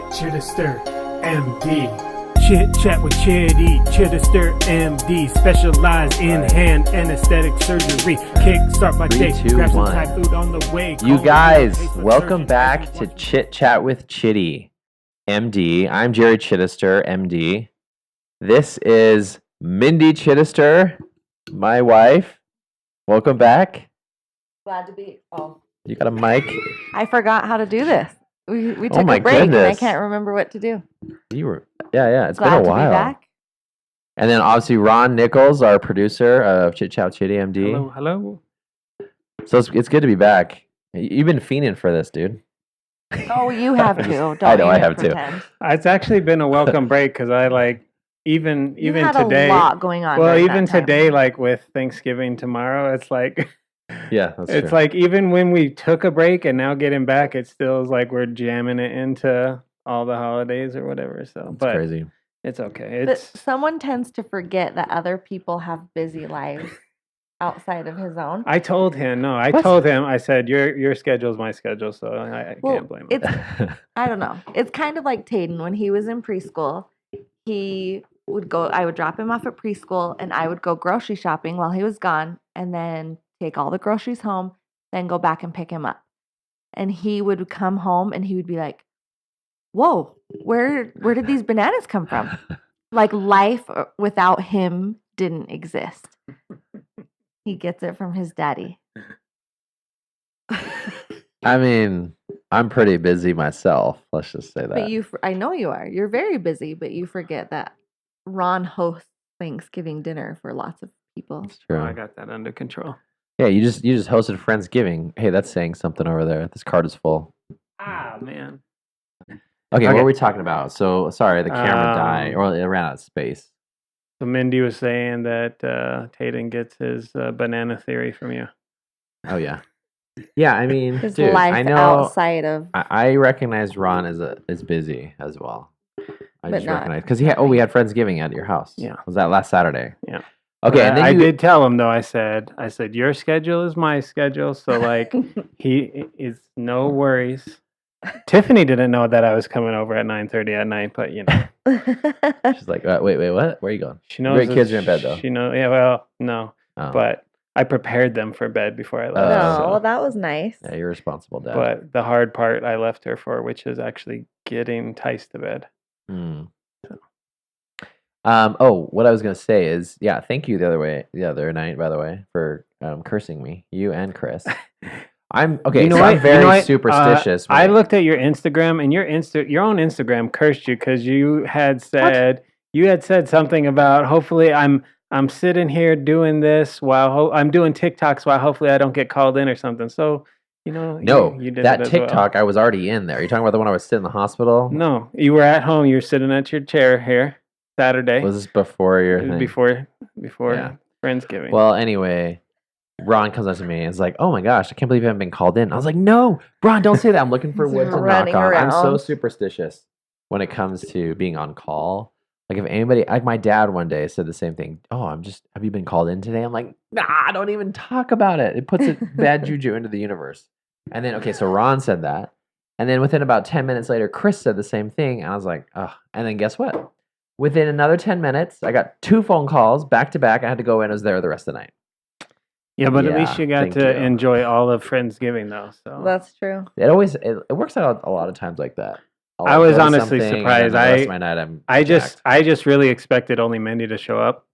Chidester, MD. Chit chat with Chiddy, Chidester, MD. Specialize in hand anesthetic surgery. Kickstart my day. Three, two, Grab some one. Thai food on the way. You Call guys, me, Facebook welcome surgeon, back to everyone. Chit Chat with Chitty, MD. I'm Jerry Chidester, MD. This is Mindee Chidester, my wife. Welcome back. Glad to be. Oh, You got a mic? I forgot how to do this. We Oh took my a break and I goodness. can't remember what to do. You were, yeah. It's Glad been a to while. be back. And then obviously Ron Nichols, our producer of Chit Chat with Chitty, MD. Hello. So it's good to be back. You've been fiending for this, dude. Oh, you have to. Don't I know, I even have to. pretend. It's actually been a welcome break because I even You had today. a lot going on. Well, during even that time. today, like with Thanksgiving tomorrow, it's like Yeah, that's it's true. like even when we took a break and now getting back, it still is like we're jamming it into all the holidays or whatever. So, It's but crazy. it's okay. But It's someone tends to forget that other people have busy lives outside of his own. I told him no. I What? told him I said your schedule is my schedule, so I Well, can't blame him. it's I don't know. It's kind of like Tayden when he was in preschool. He would go. I would drop him off at preschool, and I would go grocery shopping while he was gone, and then take all the groceries home, then go back and pick him up. And he would come home, and he would be like, "Whoa, where did these bananas come from?" Like life without him didn't exist. He gets it from his daddy. I mean, I'm pretty busy myself. Let's just say that. But I know you are. You're very busy, but you forget that Ron hosts Thanksgiving dinner for lots of people. It's true. Oh, I got that under control. Yeah, you just hosted Friendsgiving. Hey, that's saying something over there. This card is full. Ah man. Okay, what Okay. are we talking about? So sorry, the camera died, or it ran out of space. So Mindy was saying that Tayden gets his banana theory from you. Oh yeah, yeah. I mean, His dude, life I know. outside of. I recognize Ron as busy as well. I But just not- recognize because not we me. had Friendsgiving at your house. Yeah. Was that last Saturday? Yeah. Okay, and then I you did tell him though. I said your schedule is my schedule, so like he is no worries. Tiffany didn't know that I was coming over at 9:30 at night, but you know She's like, wait, what? Where are you going? she knows. Great that kids are in bed though. She knows. Yeah, well, no, Oh. but I prepared them for bed before I left. no, so- well, that was nice. Yeah, you're responsible, Dad. But the hard part I left her for, which is actually getting Tice to bed. Hmm. Oh, what I was gonna say is, yeah, thank you the other night, by the way, for cursing me, you and Chris. I'm okay. You know so I'm what? very You know what? superstitious. when I looked at your Instagram, and your own Instagram cursed you because you had said something about hopefully I'm sitting here doing this while I'm doing TikToks while hopefully I don't get called in or something. So you know, No, you did that it as well. TikTok, I was already in there. You're talking about the one I was sitting in the hospital? No, you were at home. You were sitting at your chair here Saturday. Was this before your It was thing? before Yeah. Friendsgiving. Well, anyway, Ron comes up to me and is like, "Oh my gosh, I can't believe you haven't been called in." I was like, "No, Ron, don't say that. I'm looking for He's wood to knock running on." I'm so around. superstitious when it comes to being on call. Like if anybody, like my dad one day said the same thing. "Oh, have you been called in today?" I'm like, "Nah, don't even talk about it. It puts a bad juju into the universe." And then, okay, so Ron said that. And then within about 10 minutes later, Chris said the same thing. And I was like, oh. And then guess what? Within another 10 minutes, I got 2 phone calls back to back. I had to go in. I was there the rest of the night. yeah, but at least yeah, you got thank to you. enjoy all of Friendsgiving though. So That's true. It works out a lot of times like that. I'll, I like, was go to honestly something, and then surprised. The rest of my night, I'm jacked. I just really expected only Mindy to show up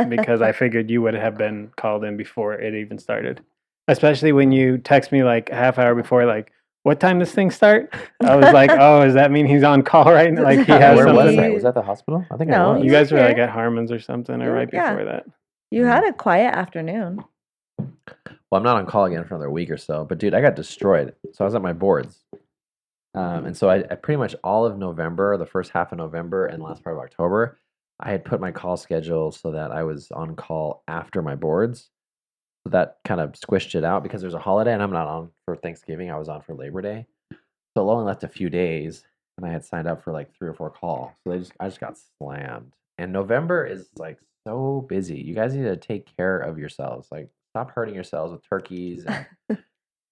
because I figured you would have been called in before it even started. Especially when you text me like a half hour before, like, what time does thing start? I was like, oh, does that mean he's on call right now? Like he has Where was something. I? Was that the hospital? I think I No, was. You were guys were like here. at Harmon's or something, or You were- right yeah. before that. You had a quiet afternoon. Well, I'm not on call again for another week or so. But dude, I got destroyed. So I was at my boards, and so I pretty much all of November, the first half of November, and the last part of October, I had put my call schedule so that I was on call after my boards. So that kind of squished it out because there's a holiday, and I'm not on for Thanksgiving. I was on for Labor Day, so it only left a few days, and I had signed up for like 3 or 4 calls. So I just got slammed. And November is like so busy. You guys need to take care of yourselves. Like stop hurting yourselves with turkeys and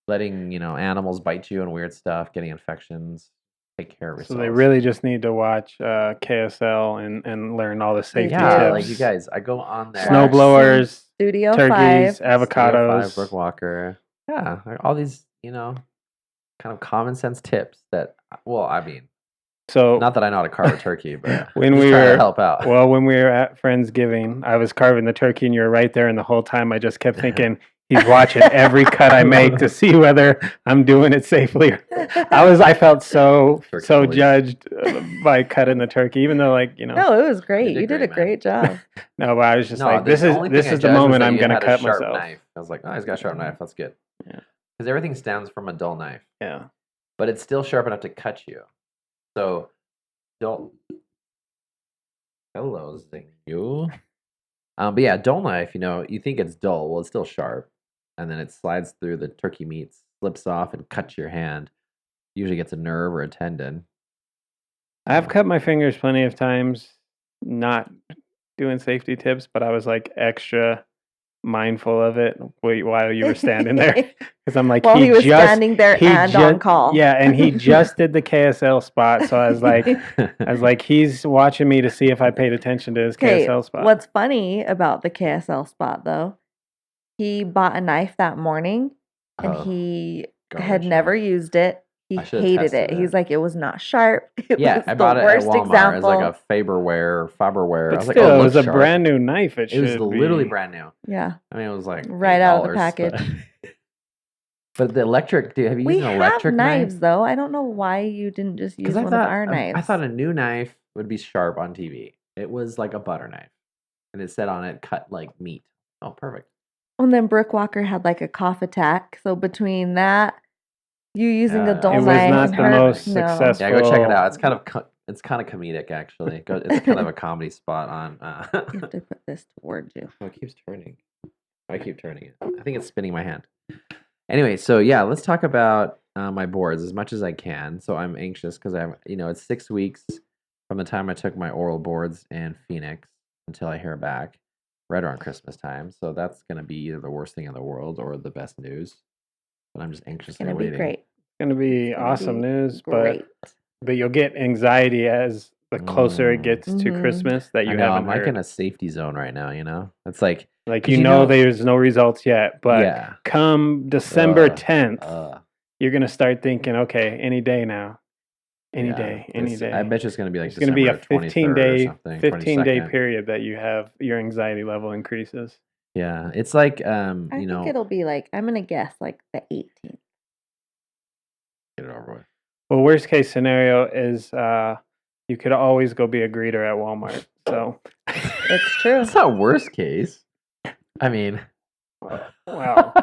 letting animals bite you and weird stuff, getting infections. take care of So yourselves. they really just need to watch KSL and learn all the They safety do. yeah, tips. like you guys, I go on there. Snow Watch blowers, Studio turkeys, 5. Studio 5, avocados. Brooke Walker. Yeah, like all these, kind of common sense tips that, well, I mean, So not that I know how to carve a turkey, but when I'm just we trying were to help out. well, when we were at Friendsgiving, I was carving the turkey, and you were right there. And the whole time, I just kept thinking, he's watching every cut I make to see whether I'm doing it safely. I felt so Turkey so police. judged by cutting the turkey, even though No, it was great. did You did a great, great job. no, but I was just No, like, the this only is thing I the judged was moment that I'm you gonna had a cut sharp myself. knife. I was like, oh, he's got a sharp knife. That's good. Yeah. Because everything stems from a dull knife, Yeah. but it's still sharp enough to cut you. So don't. Hello, zing you. But yeah, dull knife. You think it's dull. Well, it's still sharp, and then it slides through the turkey meat, slips off, and cuts your hand. Usually gets a nerve or a tendon. I've cut my fingers plenty of times, not doing safety tips, but I was like extra mindful of it while you were standing there, because I'm like, While he was standing there and on call. Yeah, and he just did the KSL spot, so I was like, he's watching me to see if I paid attention to his KSL spot. What's funny about the KSL spot though, he bought a knife that morning and he had garbage never knife. used it. He I should've hated tested it. He's it. like, it was not sharp. It Yeah, was I bought the it at worst Walmart example. as like a Faberware. But I was like, still, oh, it was looks a sharp. brand new knife. It was should literally be. brand new. Yeah. I mean, it was like Right out of the $8, package. But the electric, dude, have you We used an have electric knives knife? though. I don't know why you didn't just use one of our knives. I thought a new knife would be sharp on TV. It was like a butter knife, and it said on it, "Cut like meat." Oh, perfect. And then Brooke Walker had like a cough attack. So between that, you using a dull It was knife, not and the her, most no. successful. Yeah, go check it out. It's kind of comedic actually. It's kind of a comedy spot on. You have to put this towards you. Oh, it keeps turning. I keep turning it. I think it's spinning my hand. Anyway, so yeah, let's talk about my boards as much as I can. So I'm anxious because it's 6 weeks from the time I took my oral boards in Phoenix until I hear back, right around Christmas time. So that's going to be either the worst thing in the world or the best news. But I'm just It's anxiously gonna be waiting. great. It's going to be It's gonna awesome be news, Great. but you'll get anxiety as the closer it gets to Mhm. Christmas that I you know, haven't I'm like heard. in a safety zone right now, It's like, Like 'cause there's no results yet, but yeah. come December Ugh, 10th, you're gonna start thinking, okay, any day now, any yeah, day. I bet you it's going to be like It's gonna be a December 23rd or something, 15-day 22nd. period that you have your anxiety level increases. Yeah, it's like I think it'll be like, I'm gonna guess like the 18th. get it over with. Well, worst case scenario is you could always go be a greeter at Walmart. So It's true. It's not worst case. I mean, wow.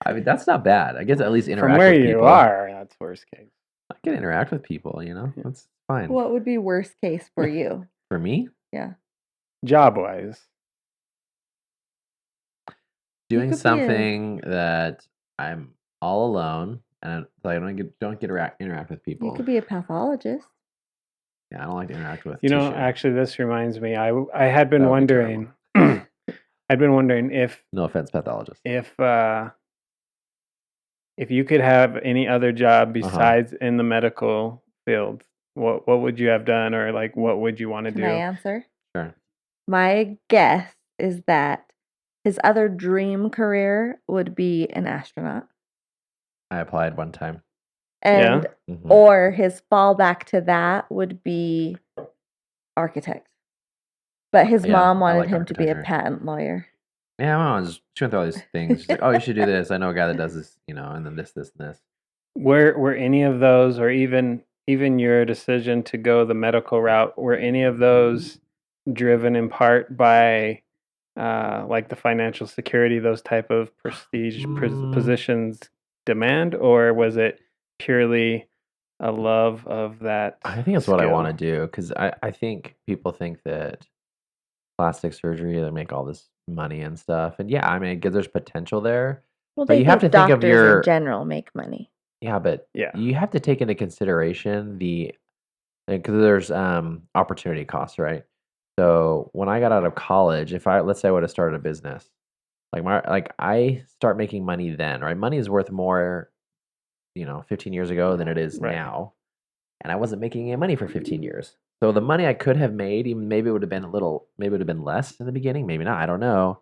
I mean that's not bad. I get to at least interact From where with you people. are, that's worst case. I can interact with people. That's fine. What would be worst case for you? For me, Yeah. Job wise. doing could be something that I'm all alone and I don't get interact with people. You could be a pathologist. Yeah, I don't like to interact with. You know, tissue. actually, this reminds me. I had been That would be wondering. I'd been wondering if No offense, pathologist. if you could have any other job Uh-huh. besides in the medical field, what would you have done, or like what would you want to Can do? I answer? Sure. My guess is that his other dream career would be an astronaut. I applied one time. And Mhm. or his fallback to that would be architect. But his Yeah, mom I wanted like him to be a architecture. patent lawyer. Yeah, my mom just she went through all these things. She's like, "Oh, you should do this. I know a guy that does this, and then this, and this." Were any of those, or even your decision to go the medical route, were any of those driven in part by like the financial security those type of prestige positions demand, or was it purely a love of that? I think that's what I skill? want to do because I think people think that plastic surgery they make all this money and stuff, and yeah, I mean, there's potential there. Well, But they you have think to think of doctors your in general make money. Yeah, but Yeah. you have to take into consideration because there's opportunity costs, right? So when I got out of college, let's say I would have started a business, I start making money then, right? Money is worth more, 15 years ago than it is Right. now. and I wasn't making any money for 15 years. So the money I could have made, even maybe it would have been maybe it would have been less in the beginning, maybe not. I don't know.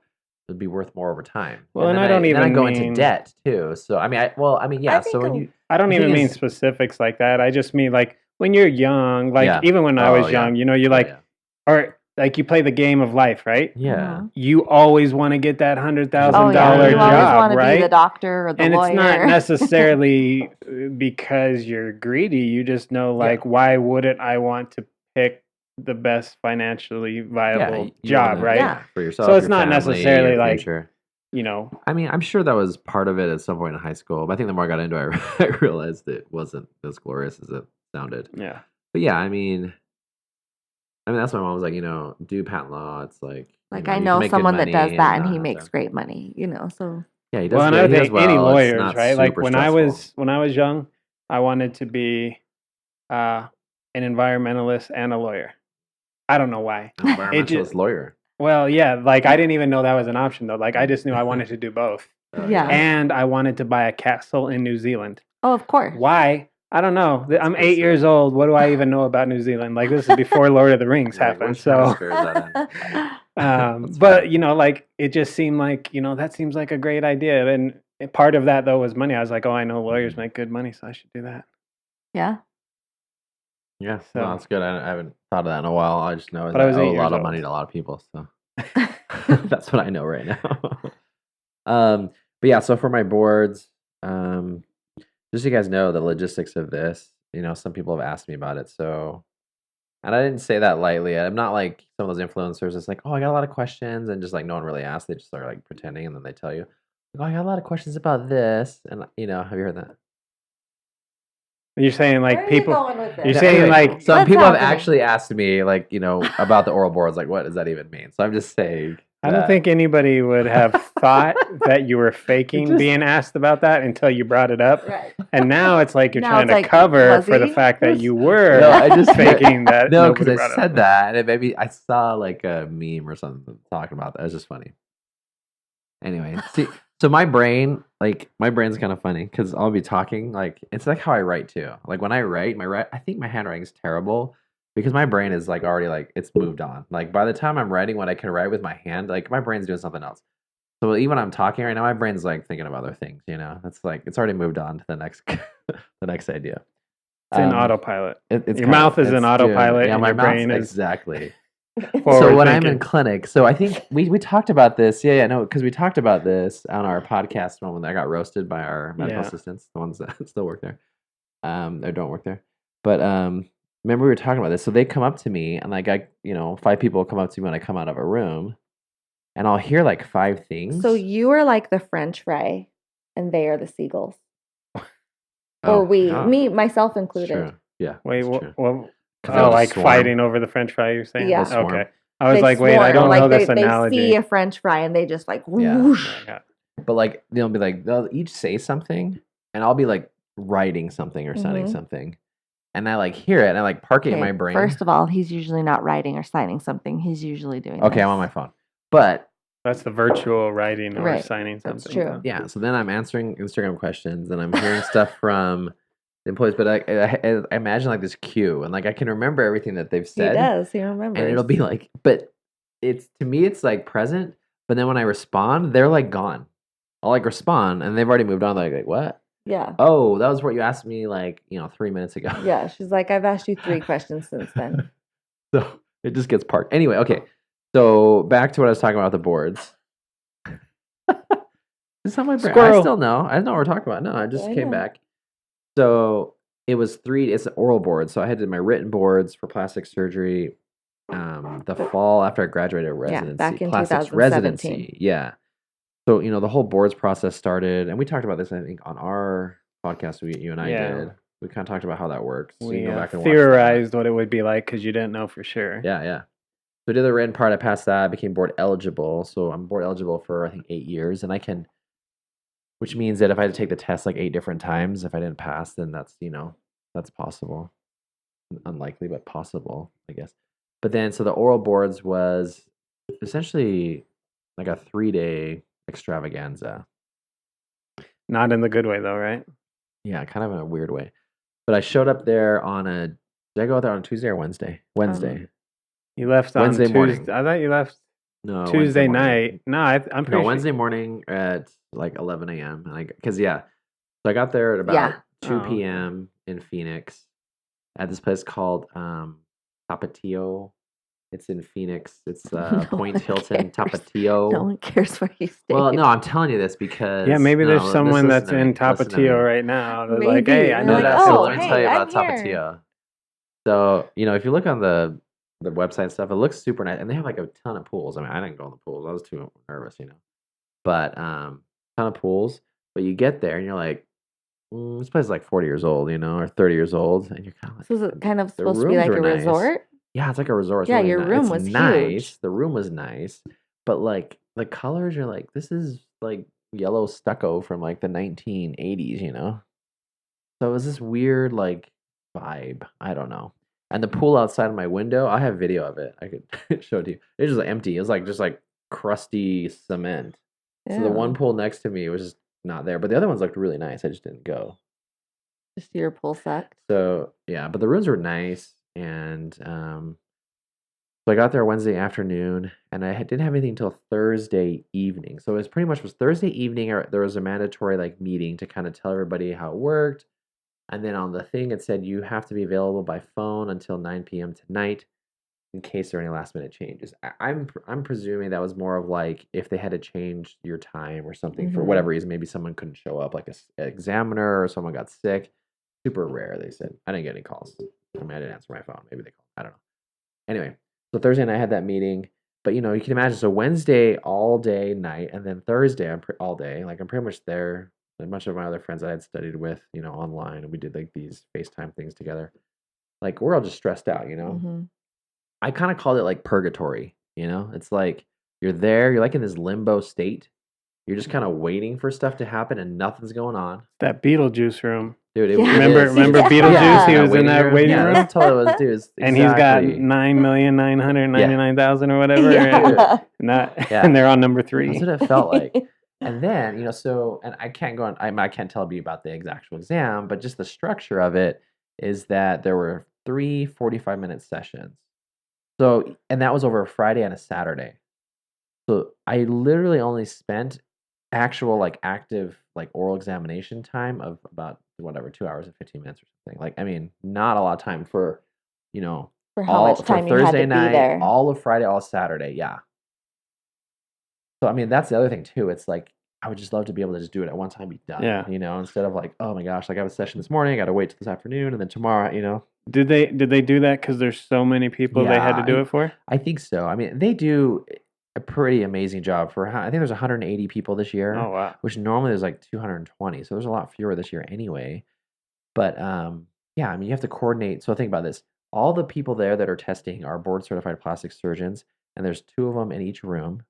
It would be worth more over time. Well, and then I don't then I even go into mean debt too. So yeah. I So think when you I don't the even thing mean is, specifics like that. I just mean like when you're young, like yeah. even when I Oh was yeah. young, you Oh like yeah. or like you play the game of life, right? Yeah. You always want to get that $100,000 Oh yeah, you always job, want to be the right? doctor or the And lawyer. it's not necessarily because you're greedy. You just know, like, why wouldn't I want to pick the best financially viable You job, wanna, right? Yeah. for yourself, So it's your not family, necessarily your like, future. I mean, I'm sure that was part of it at some point in high school, but I think the more I got into it, I realized it wasn't as glorious as it sounded. yeah. But yeah, I mean, that's why my mom was like, do patent law. It's like, Like you I can know make good someone that money does and that, and not he have makes to. great money. So Yeah, he does Well, good. another He does thing, any well. It's lawyers, not right? Like super when stressful. I was young, I wanted to be an environmentalist and a lawyer. I don't know why. An environmentalist lawyer. Well, yeah, like I didn't even know that was an option though. Like I just knew I wanted to do both. Oh, Yeah. And I wanted to buy a castle in New Zealand. oh, of course. Why? I don't know. I'm pretty 8 years sick. old. What do I even know about New Zealand? Like this is before Lord of the Rings Like, happened. which So, hemisphere is that in? That's but funny. like it just seemed like that seems like a great idea. And part of that though was money. I was like, oh, I know lawyers make good money, so I should do that. Yeah. Yeah, So- no, that's good. I haven't thought of that in a while. I just know But I that was I owe 8 a years lot of old. money to a lot of people. So that's what I know right now. But yeah, so for my boards, just so you guys know the logistics of this, some people have asked me about it. So, and I didn't say that lightly. I'm not like some of those influencers. It's like, oh, I got a lot of questions, and just like no one really asked. They just start like pretending, and then they tell you, oh, I got a lot of questions about this, and have you heard that? You're saying Where like are people. you going with this? You're saying Anyway, like some What's people have happening? actually asked me like about the oral boards, like what does that even mean? So I'm just saying. I don't that- think anybody would have thought that you were faking just- being asked about that until you brought it up. Right. And now it's like you're Now trying it's to like, cover was for the he? fact that you were No, I just faking that. No, nobody because I brought it said up. that, and maybe I saw like a meme or something talking about that. It was just funny. Anyway, see, so my brain's kind of funny because I'll be talking like it's like how I write too. Like when I write, I think my handwriting is terrible because my brain is like already like it's moved on. Like by the time I'm writing what I can write with my hand, like my brain's doing something else. So even when I'm talking right now, my brain's like thinking of other things. It's like it's already moved on to the next the next idea. It's in autopilot. It's Your mouth is in it's autopilot doing- and my your mouth's- brain is exactly. forward So when I'm in thinking. clinic, so I think we talked about this. Yeah, no, because we talked about this on our podcast when I got roasted by our medical Yeah. assistants, the ones that still work there, or don't work there. But remember we were talking about this. So they come up to me, and like 5 people come up to me when I come out of a room, and I'll hear like 5 things. So you are like the French fry, and they are the seagulls. Oh, Or we, yeah, me, myself it's included. true. Yeah. Wait, it's true. well, 'Cause they'll just like swarm. fighting over the French fry. You're saying? Yeah. They'll swarm. Okay. I was They like, wait, I swarm, don't like know this they analogy. see a French fry and they just like Yeah. whoosh. Yeah. But like they'll be like they'll each say something, and I'll be like writing something or signing Mhm. something, and I like hear it and I like park it in Okay, my brain. First of all, he's usually not writing or signing something. He's usually doing Okay, I'm on my phone. But That's the virtual writing or Right. signing That's something. true. yeah, so then I'm answering Instagram questions and I'm hearing stuff from the employees. But I imagine like this queue, and like I can remember everything that they've He said, does. He remembers. and it'll be like, but it's to me it's like present. But then when I respond, they're like gone. I'll like respond, and they've already moved on. Like what? yeah. Oh, that was what you asked me like 3 minutes ago. Yeah. She's like, I've asked you 3 questions since then. So it just gets parked. Anyway, okay. So back to what I was talking about the boards. It's not my brain. I Squirrel. still know. I know what we're talking about. No, I just I came know. back. So it was it's an oral board. So I had to do my written boards for plastic surgery the fall after I graduated residency. back in plastics 2017. residency. Yeah. So, the whole boards process started, and we talked about this, I think, on our podcast you and I Yeah. did. We kind of talked about how that works. So you We can go back and watch that. theorized what it would be like because you didn't know for sure. Yeah, yeah. So I did the written part. I passed that. I became board eligible. So I'm board eligible for I think 8 years, and which means that if I had to take the test like 8 different times, if I didn't pass, then that's possible. Unlikely, but possible, I guess. But then, so the oral boards was essentially like a 3-day extravaganza. Not in the good way though, right? Yeah, kind of in a weird way. But I showed up there on a. Did I go out there on Tuesday or Wednesday? Wednesday. You left on Wednesday Tuesday. morning. I thought you left No, Wednesday Tuesday morning. night. No, I'm pretty No, sure. Wednesday morning at like 11 a.m. And because so I got there at about 2 Oh, okay. p.m. in Phoenix at this place called Tapatio. It's in Phoenix. It's Point Hilton, Tapatio. No one cares where you stay. Well, no, I'm telling you this because Yeah, maybe there's no, someone that's listen to me, in listen to me. Tapatio right now. They're like, Maybe. hey, I They're know like, that. So "Oh, let me tell hey, you I'm about Tapatio. So, if you look on the website and stuff, it looks super nice. And they have like a ton of pools. I mean, I didn't go in the pools. I was too nervous, But ton of pools. But you get there and you're like, this place is like 40 years old, or 30 years old. And you're kind of like, So is it kind of the supposed to be rooms like a were nice. resort? Yeah, it's like a resort. It's Yeah, really your nice. room It's was nice. huge. The room was nice. But like the colors, you're like, this is like yellow stucco from like the 1980s, So it was this weird like vibe. I don't know. And the pool outside of my window, I have video of it. I could show it to you. It was just empty. It was like just like crusty cement. So the one Ew. pool next to me was just not there. But the other ones looked really nice. I just didn't go. Just your pool sucked. So yeah, but the rooms were nice. And so I got there Wednesday afternoon, and I didn't have anything until Thursday evening. So it was pretty much Thursday evening. There was a mandatory like meeting to kind of tell everybody how it worked. And then on the thing, it said you have to be available by phone until 9 p.m. tonight in case there are any last minute changes. I'm presuming that was more of like if they had to change your time or something for whatever reason. Maybe someone couldn't show up, like an examiner or someone got sick. Super rare, they said. I didn't get any calls. I mean, I didn't answer my phone. Maybe they called. I don't know. Anyway, so Thursday night I had that meeting. But you can imagine. So Wednesday all day, night, and then Thursday all day. Like I'm pretty much there. A bunch of my other friends I had studied with, online, and we did like these FaceTime things together. Like we're all just stressed out, I kind of called it like purgatory, It's like you're there, you're like in this limbo state. You're just kind of waiting for stuff to happen and nothing's going on. That Beetlejuice room. Dude, Yeah. Remember Yeah. Beetlejuice? Yeah. He was in that waiting yeah, room. that's totally what it was, dude. And he's got 9,999,000 or whatever. Yeah. And they're on number 3. That's what it felt like. And then, and I can't go on, I can't tell you about the actual exam, but just the structure of it is that there were 3 45-minute sessions. So, and that was over a Friday and a Saturday. So I literally only spent actual like active like oral examination time of about 2 hours and 15 minutes or something. Like, I mean, not a lot of time for, For how much time you had Thursday to night, be there. all of Friday, all of Saturday. Yeah. So, I mean, that's the other thing too. It's like, I would just love to be able to just do it at one time, be done. Yeah. Instead of like, oh my gosh, like I have a session this morning, I got to wait till this afternoon, and then tomorrow, Did they do that because there's so many people they had to do it for? I think so. I mean, they do a pretty amazing job for. I think there's 180 people this year. Oh wow! Which normally there's like 220, so there's a lot fewer this year anyway. But yeah, I mean, you have to coordinate. So think about this: all the people there that are testing are board certified plastic surgeons, and there's 2 of them in each room,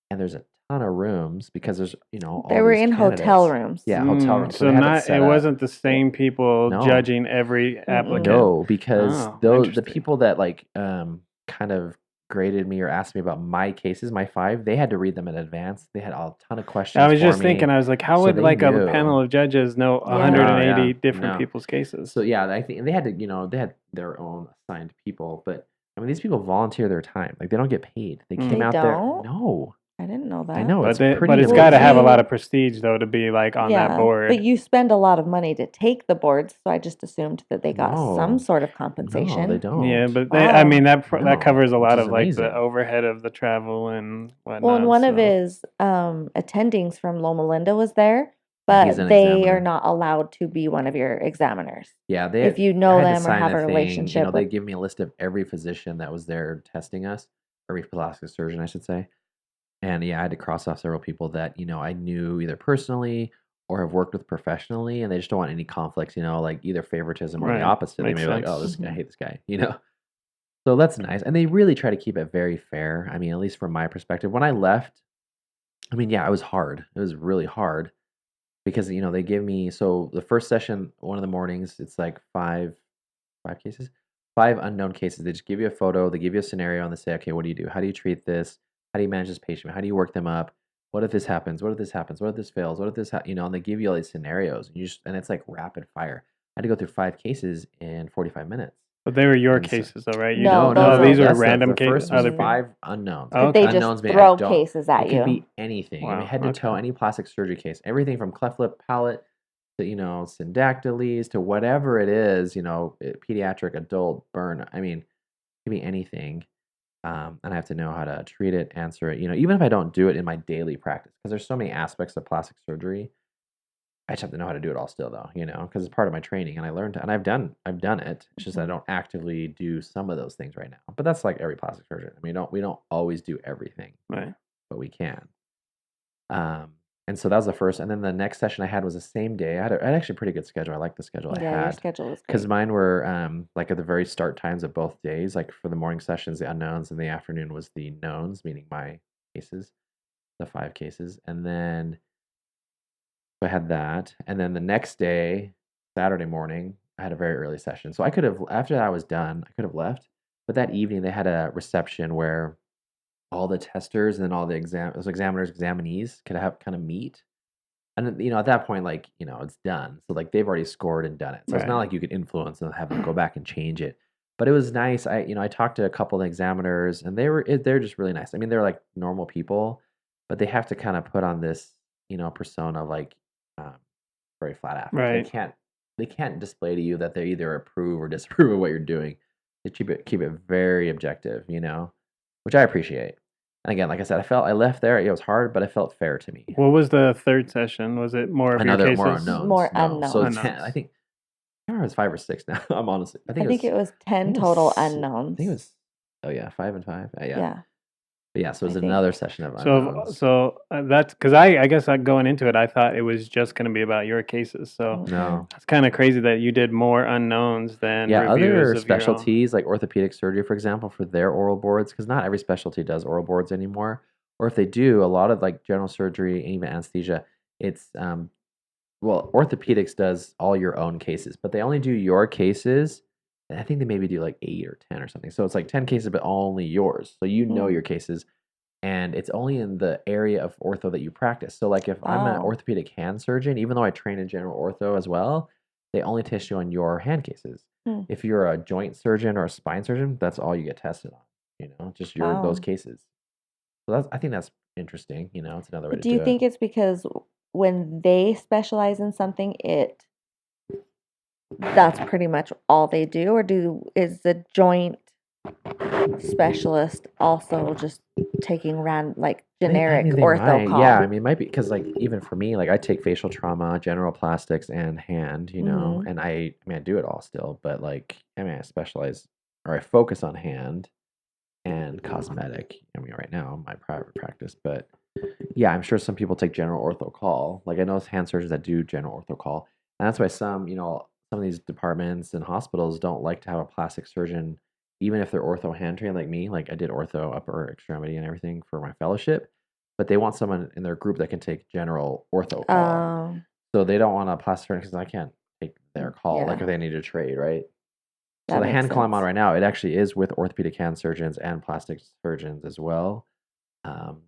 and there's a ton of rooms because there's all They were these in candidates. hotel rooms. Yeah, hotel rooms. So they had not set it up. wasn't the same people No. judging every applicant. No, because Oh, the interesting. people that like kind of graded me or asked me about my cases, my 5, they had to read them in advance. They had a ton of questions. I was just for me. thinking, I was like, how So would they like a knew. panel of judges know Yeah. 180 Oh, yeah. different No. people's cases? So yeah, I think and they had to, they had their own assigned people, but I mean these people volunteer their time. Like they don't get paid. They came They out there. don't? No. I didn't know that. I know. But, It's pretty but it's cool. got to have a lot You- of prestige though to be like on Yeah, that board. but you spend a lot of money to take the boards, so I just assumed that they got No. some sort of compensation. No, they don't. Yeah, but I Wow. mean that No, that covers a which lot is of like the amazing. overhead of the travel and whatnot. Well, and one of so- his attendings from Loma Linda was there, And he's but an they examiner. are not allowed to be one of your examiners. Yeah, they. If you know I had to them or sign have a thing, relationship they with- give me a list of every physician that was there testing us, every plastic surgeon, I should say. And yeah, I had to cross off several people that I knew either personally or have worked with professionally, and they just don't want any conflicts, like either favoritism or Right. the opposite. Makes they may be like, sense. oh, this I Mhm. hate this guy, So that's nice, and they really try to keep it very fair. I mean, at least from my perspective, when I left, I mean, yeah, it was hard. It was really hard because they give me the first session, one of the mornings, it's like five cases, 5 unknown cases. They just give you a photo, they give you a scenario, and they say, okay, what do you do? How do you treat this? How do you manage this patient? How do you work them up? What if this happens? What if this happens? What if this fails? What if this and they give you all these scenarios, and it's like rapid fire. had to go through 5 cases in 45 minutes. But they were your And so- cases, though, right? You No, didn't- those these are- were that's random the cases. first was Other people. 5 unknowns. Oh, But they okay. just Unknowns mean I throw don't- cases at It could you. be anything. I mean, Wow, head to toe, okay. any plastic surgery case, everything from cleft lip, palate to syndactyles to whatever it is. Pediatric, adult, burn. I mean, it could be anything. And I have to know how to treat it, answer it. Even if I don't do it in my daily practice, because there's so many aspects of plastic surgery. I just have to know how to do it all still, though. Because it's part of my training, and I learned, and I've done it. It's just I don't actively do some of those things right now. But that's like every plastic surgeon. I mean, we don't always do everything, Right. but we can. And so that was the first, and then the next session I had was the same day. I had actually a pretty good schedule. I like the schedule I Yeah, your had schedule was because great. mine were like at the very start times of both days. Like for the morning sessions, the unknowns, and the afternoon was the knowns, meaning my cases, the 5 cases, and then. So I had that, and then the next day, Saturday morning, I had a very early session. So I could have, after I was done, I could have left. But that evening, they had a reception where all the testers and then all the examiners, examinees could have kind of meet. And then, at that point, it's done. So like they've already scored and done it. So it's not Right. like you could influence and have them go back and change it. But it was nice. I talked to a couple of examiners, and they're just really nice. I mean, they're like normal people, but they have to kind of put on this, persona of like very flat out. Right. They can't display to you that they either approve or disapprove of what you're doing. They keep it very objective, which I appreciate. And again, like I said, I left there. It was hard, but it felt fair to me. What was the third session? Was it more of your Another cases? more unknowns. More No. So unknowns. 10. I think I remember it was 5 or 6 now. I'm honestly. I think it was I 10 think it total was- unknowns. I think it was. Oh yeah, 5 and 5. Yeah. Yeah. But yeah. So it was I think. another session of unknowns. So that's because I guess going into it, I thought it was just going to be about your cases. So No. it's kind of crazy that you did more unknowns than Yeah, reviews other of your own. specialties like orthopedic surgery, for example, for their oral boards, because not every specialty does oral boards anymore. Or if they do, a lot of like general surgery and even anesthesia, it's orthopedics does all your own cases, but they only do your cases. And I think they maybe do like 8 or 10 or something. So it's like 10 cases, but only yours. So you know your cases, and it's only in the area of ortho that you practice. So like if I'm an Oh. orthopedic hand surgeon, even though I train in general ortho as well, they only test you on your hand cases. Hmm. If you're a joint surgeon or a spine surgeon, that's all you get tested on. Just those Oh. cases. So I think that's interesting. It's another way But to do you do think it. it's because when they specialize in something, that's pretty much all they do, or is the joint specialist also just taking generic They ortho might. call? Yeah, I mean, it might be because even for me, I take facial trauma, general plastics, and hand. Mhm. And I do it all still, but I specialize or I focus on hand and cosmetic. I mean, right now my private practice, but yeah, I'm sure some people take general ortho call. Like I know hand surgeons that do general ortho call, and that's why some of these departments and hospitals don't like to have a plastic surgeon, even if they're ortho hand trained like me. Like I did ortho upper extremity and everything for my fellowship, but they want someone in their group that can take general ortho call. So they don't want a plastic surgeon because I can't take their call. Like Yeah. if they need to trade, right? So That the makes hand call I'm on sense. right now, it actually is with orthopedic hand surgeons and plastic surgeons as well.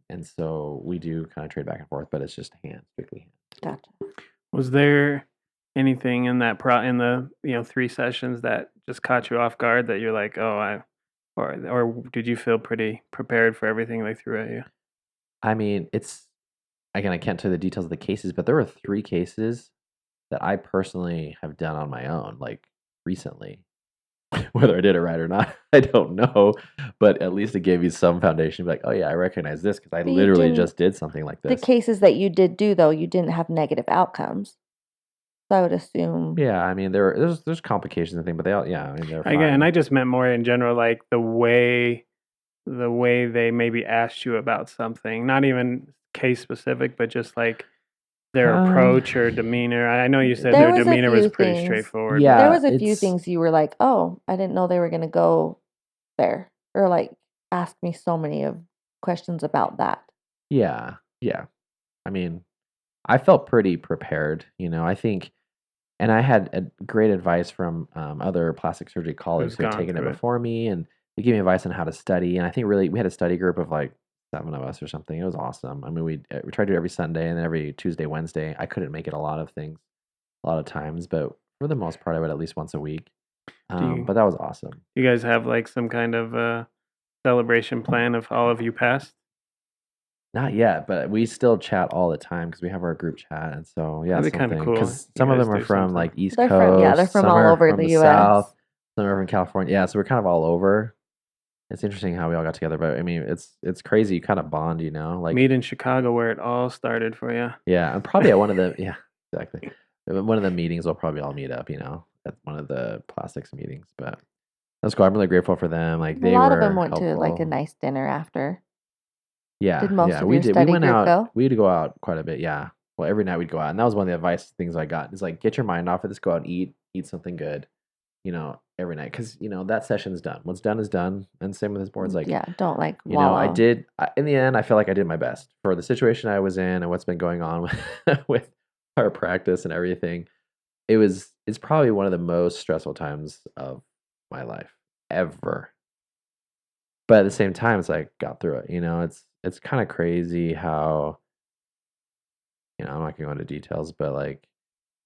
And so we do kind of trade back and forth, but it's just strictly hand. Gotcha. Was there anything in in the 3 sessions that just caught you off guard that you're like, oh, or did you feel pretty prepared for everything they threw at you? I mean, again, I can't tell you the details of the cases, but there were 3 cases that I personally have done on my own, recently. Whether I did it right or not, I don't know. But at least it gave you some foundation. Like, oh yeah, I recognize this because I But you literally didn't- just did something like The this. cases that you did do, though, you didn't have negative outcomes. So I would assume. Yeah, I mean, there's complications and things, but they're fine. Again, I just meant more in general, like the way they maybe asked you about something, not even case specific, but just like their approach or demeanor. I know you said There their was a demeanor was few pretty things. straightforward. Yeah. There was a few it's- things you were like, oh, I didn't know they were going to go there, or ask me so many of questions about that. Yeah. I mean, I felt pretty prepared. I think, and I had great advice from other plastic surgery colleagues who had gone taken it through it. before me, and they gave me advice on how to study. And I think really we had a study group of 7 of us or something. It was awesome. I mean, we tried to do it every Sunday and then every Tuesday, Wednesday. I couldn't make it a lot of times, but for the most part, I would at least once a week. you- But that was awesome. You guys have like some kind of celebration plan if all of you passed? Not yet, but we still chat all the time because we have our group chat, and so yeah, That'd be kinda cool. Because You some of guys them are do from something. like East They're Coast, from they're from some all are over from the the US. South, some are from California. Yeah, so we're kind of all over. It's interesting how we all got together, but I mean, it's crazy. You kind of bond, you know, like Meet in Chicago where it all started for you. yeah, and probably at one of the yeah, exactly. One of the meetings we'll probably all meet up, you know, at one of the plastics meetings. But that's cool. I'm really grateful for them. Like A they lot were of them went to like a helpful. nice dinner after. Yeah, Did most yeah, of we your did. We study went group out. go? We'd go out quite a bit. Yeah. Well, every night we'd go out, and that was one of the advice things I got is like get your mind off of this. Go out and eat something good, you know, every night because you know that session's done. What's done is done, and same with his boards. Like Yeah, don't like you know, I wallow. did in the end. I feel like I did my best for the situation I was in and what's been going on with our practice and everything. It's probably one of the most stressful times of my life ever. But at the same time, it's like got through it. You know, it's kind of crazy how you know I'm not gonna go into details, but like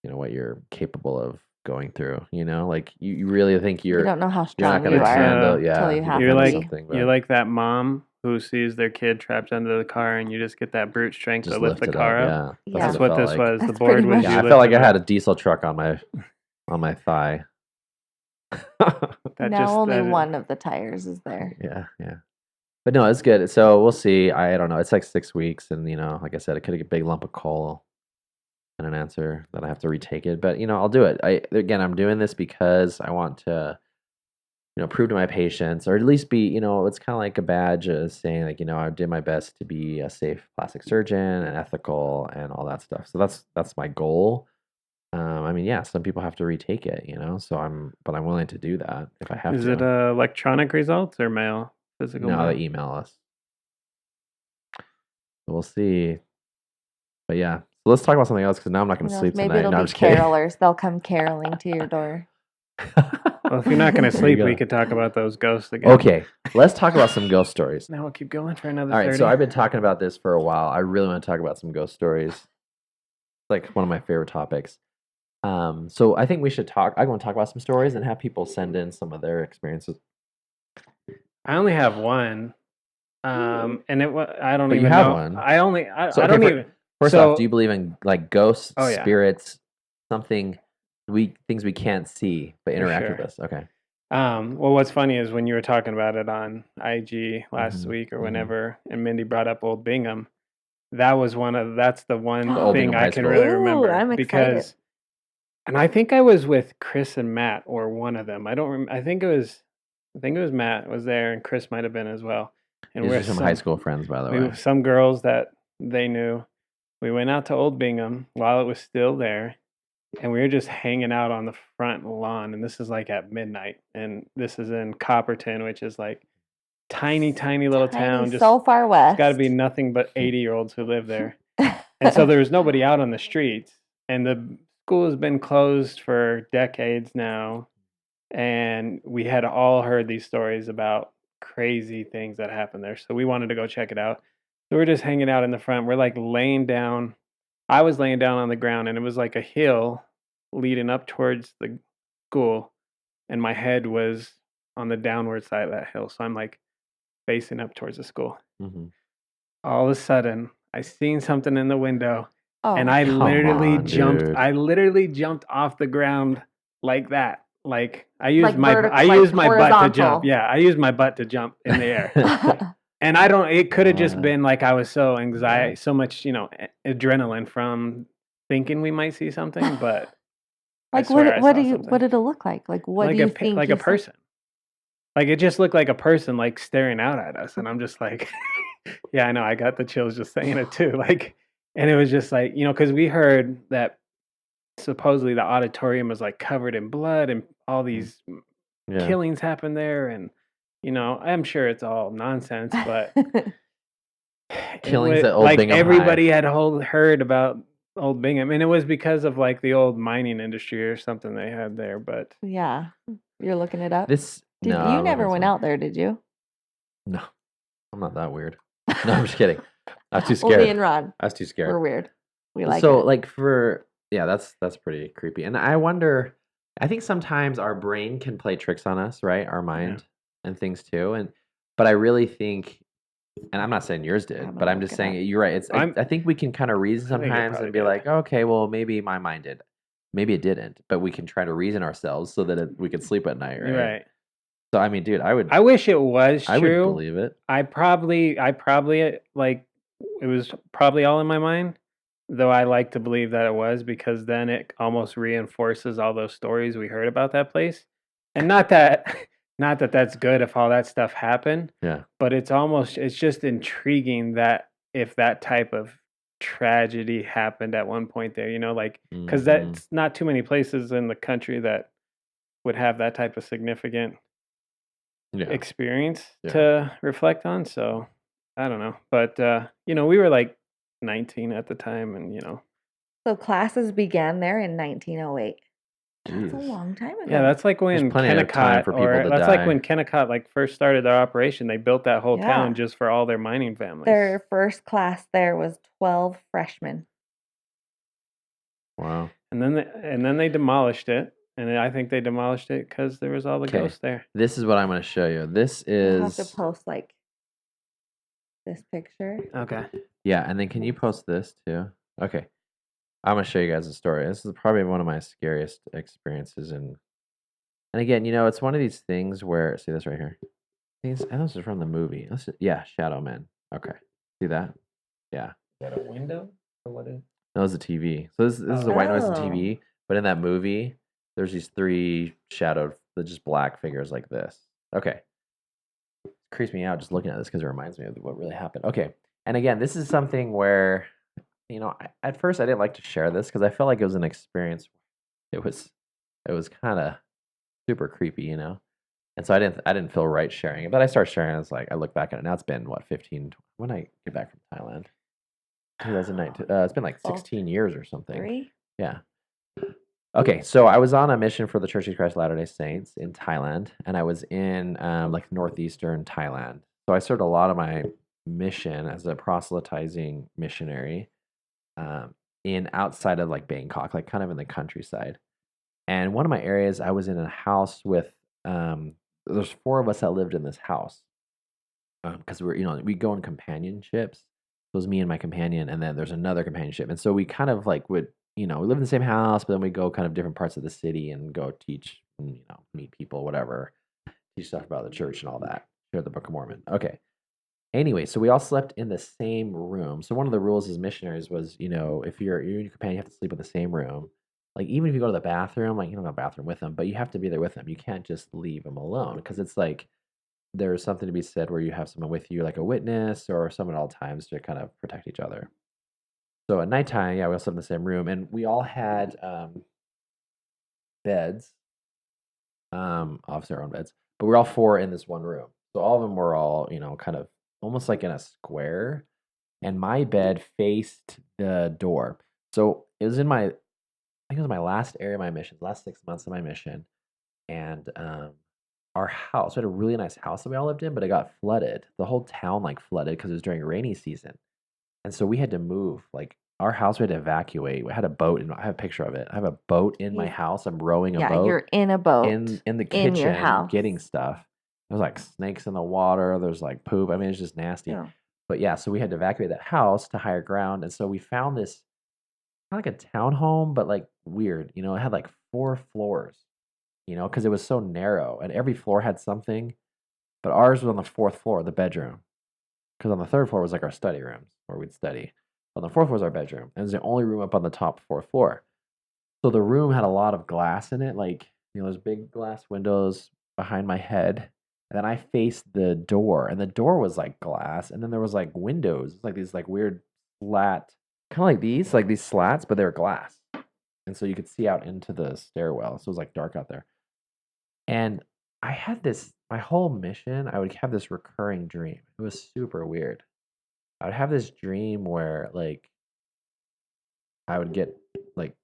you know what you're capable of going through. You know, like you really think You don't know how you're not strong gonna you are handle. Yeah, until you you have can You're to handle be. like something, you're but like that mom who sees their kid trapped under the car and you just get that brute strength just to lift the lift it car up. up. Yeah, Yeah. That's it what felt this like. was. The That's board pretty was much- you Yeah, I felt like lifting I it had a up. diesel truck on my thigh. That now just- only that- one of the tires is there. Yeah. But no, it's good. So we'll see. I don't know. It's like 6 weeks, and you know, like I said, it could get a big lump of coal and an answer that I have to retake it. But you know, I'll do it. I'm doing this because I want to, you know, prove to my patients, or at least be, you know, it's kind of like a badge of saying, like, you know, I did my best to be a safe plastic surgeon and ethical and all that stuff. So that's my goal. I mean, yeah, some people have to retake it, you know. But I'm willing to do that if I have Is to. it electronic results or mail? Physical No, mail? they email us. So we'll see. But yeah, so let's talk about something else because now I'm not going Who to knows, sleep maybe tonight. it'll No, I'm be just kidding. carolers. They'll come caroling to your door. Well, if you're not going to There you sleep, go. we could talk about those ghosts again. Okay, let's talk about some ghost stories. Now we'll keep going for another All right, 30. so I've been talking about this for a while. I really want to talk about some ghost stories. It's like one of my favorite topics. So I think we should talk. I want to talk about some stories and have people send in some of their experiences. I only have one. And I don't But even you have know. one. I So, don't okay, even. First So- off, do you believe in like ghosts, Oh, yeah. spirits, things we can't see but For interact sure. with us? Okay. Well, what's funny is when you were talking about it on IG last Mhm, week or mhm. whenever, and Mindy brought up Old Bingham, that's the one The Old thing Bingham I High can School. really Ooh, remember I'm excited. because, and I think I was with Chris and Matt or one of them. I don't. I think it was Matt was there and Chris might have been as well. And These we're are some high school friends, by the way. some girls that they knew. We went out to Old Bingham while it was still there, and we were just hanging out on the front lawn. And this is like at midnight, and this is in Copperton, which is like tiny little Tiny, town. Just so far west. it's got to be nothing but 80-year-olds who live there. And so there was nobody out on the streets, and the school has been closed for decades now. And we had all heard these stories about crazy things that happened there. So we wanted to go check it out. So we're just hanging out in the front. We're like laying down. I was laying down on the ground, and it was like a hill leading up towards the school. And my head was on the downward side of that hill. So I'm like facing up towards the school. Mhm. All of a sudden, I seen something in the window, Oh, and I come literally on, jumped. dude. I literally jumped off the ground like that. Like I used Like my like butt to jump. horizontal. Yeah, I used my butt to jump in the air. And I don't. It could have just Uh, been like I was so yeah. anxiety, so much adrenaline from thinking we might see something. But I like swear I what saw do you something. what did it look like? Like what like do you a think? like you a saw? person? Like it just looked like a person like staring out at us, and I'm just like, yeah, I know. I got the chills just saying it too. Like, and it was just like because we heard that supposedly the auditorium was like covered in blood and all these Yeah. killings happened there, and I'm sure it's all nonsense, but Killings at Old like Bingham High. everybody had heard about Old Bingham, and it was because of like the old mining industry or something they had there. But Yeah, you're looking it up. This Did no, you I'm never not went saying- out there? Did you? No, I'm not that weird. No, I'm just kidding. I was too Well, me scared. and Ron, I was too we're scared. weird. We like So it. like that's pretty creepy. And I wonder I think sometimes our brain can play tricks on us, right? Our mind and things too. But I really think, and I'm not saying yours did, I'm but gonna I'm look just it saying up. you're right. I think we can kind of reason I think it sometimes probably and be did. like, okay, well, maybe my mind did. Maybe it didn't, but we can try to reason ourselves so that we can sleep at night, right? Right. So I mean, dude, I I wish it was would true. believe it. I probably like it was probably all in my mind, though I like to believe that it was because then it almost reinforces all those stories we heard about that place. And not that not that that's good if all that stuff happened, Yeah. but it's just intriguing that if that type of tragedy happened at one point there, like cuz Mhm. that's not too many places in the country that would have that type of significant Yeah. experience Yeah. to reflect on. So I don't know, but we were like 19 at the time, and So classes began there in 1908. That's a Jeez. long time ago. yeah, that's like when plenty of time Kennecott, for people or to that's like die. when Kennecott like first started their operation. They built that whole Yeah. town just for all their mining families. Their first class there was 12 freshmen. Wow. And then they demolished it, and I think they demolished it because there was all the Okay. ghosts there. This is what I'm going to show you. This We'll have to is post like this picture. Okay. yeah, and then can you post this too? Okay. I'm going to show you guys a story. This is probably one of my scariest experiences and again, it's one of these things where see this right here. These and this is from the movie. Yeah, Shadow Man. Okay. See that? Yeah. Is that a window or what is? That was a TV. So this is a white noise Oh. TV, but in that movie, there's these three shadowed, just black figures like this. Okay. It creeps me out just looking at this because it reminds me of what really happened. Okay. And again, this is something where, at first I didn't like to share this because I felt like it was an experience. It was kind of super creepy, And so I didn't feel right sharing it, but I started sharing. It's like I look back at it now. It's been what 15 when I get back from Thailand, 2019. It's been like 16 years or something. 3? Yeah. Okay, so I was on a mission for the Church of Christ of Latter-day Saints in Thailand, and I was in like northeastern Thailand. So I served a lot of my mission as a proselytizing missionary in outside of like Bangkok, like kind of in the countryside. And one of my areas, I was in a house with there's 4 of us that lived in this house because we go in companionships. So it was me and my companion, and then there's another companionship, and so we kind of like would we live in the same house, but then we go kind of different parts of the city and go teach, and, meet people, whatever, teach stuff about the church and all that. Share the Book of Mormon. Okay. Anyway, so we all slept in the same room. So one of the rules as missionaries was, if you and your companion, you have to sleep in the same room. Like even if you go to the bathroom, like you don't go to the bathroom with them, but you have to be there with them. You can't just leave them alone because it's like there's something to be said where you have someone with you, like a witness or someone at all times to kind of protect each other. So at nighttime, yeah, we all slept in the same room, and we all had beds, obviously our own beds, but we're all 4 in this one room. So all of them were all, kind of almost like in a square, and my bed faced the door. So it was I think it was my last area of my mission, last 6 months of my mission, and our house, we had a really nice house that we all lived in, but it got flooded. The whole town like flooded because it was during rainy season. And so we had to move. Like our house, we had to evacuate. We had a boat, and I have a picture of it. I have a boat in my house. I'm rowing a Yeah, boat you're in a boat in the in your kitchen house. getting stuff. There's like snakes in the water. There's like poop. I mean, it's just nasty. Yeah. But yeah, so we had to evacuate that house to higher ground. And so we found this kind of like a townhome, but like weird. It had like 4 floors, because it was so narrow and every floor had something. But ours was on the 4th floor, the bedroom. Because on the 3rd floor was like our study rooms where we'd study. On the 4th was our bedroom. And it was the only room up on the top 4th floor. So the room had a lot of glass in it, like, there's big glass windows behind my head. And then I faced the door, and the door was like glass. And then there was like windows, like these like weird flat, kind of like these slats, but they were glass. And so you could see out into the stairwell. So it was like dark out there. And I had my whole mission, I would have this recurring dream. It was super weird. I would have this dream where like I would get like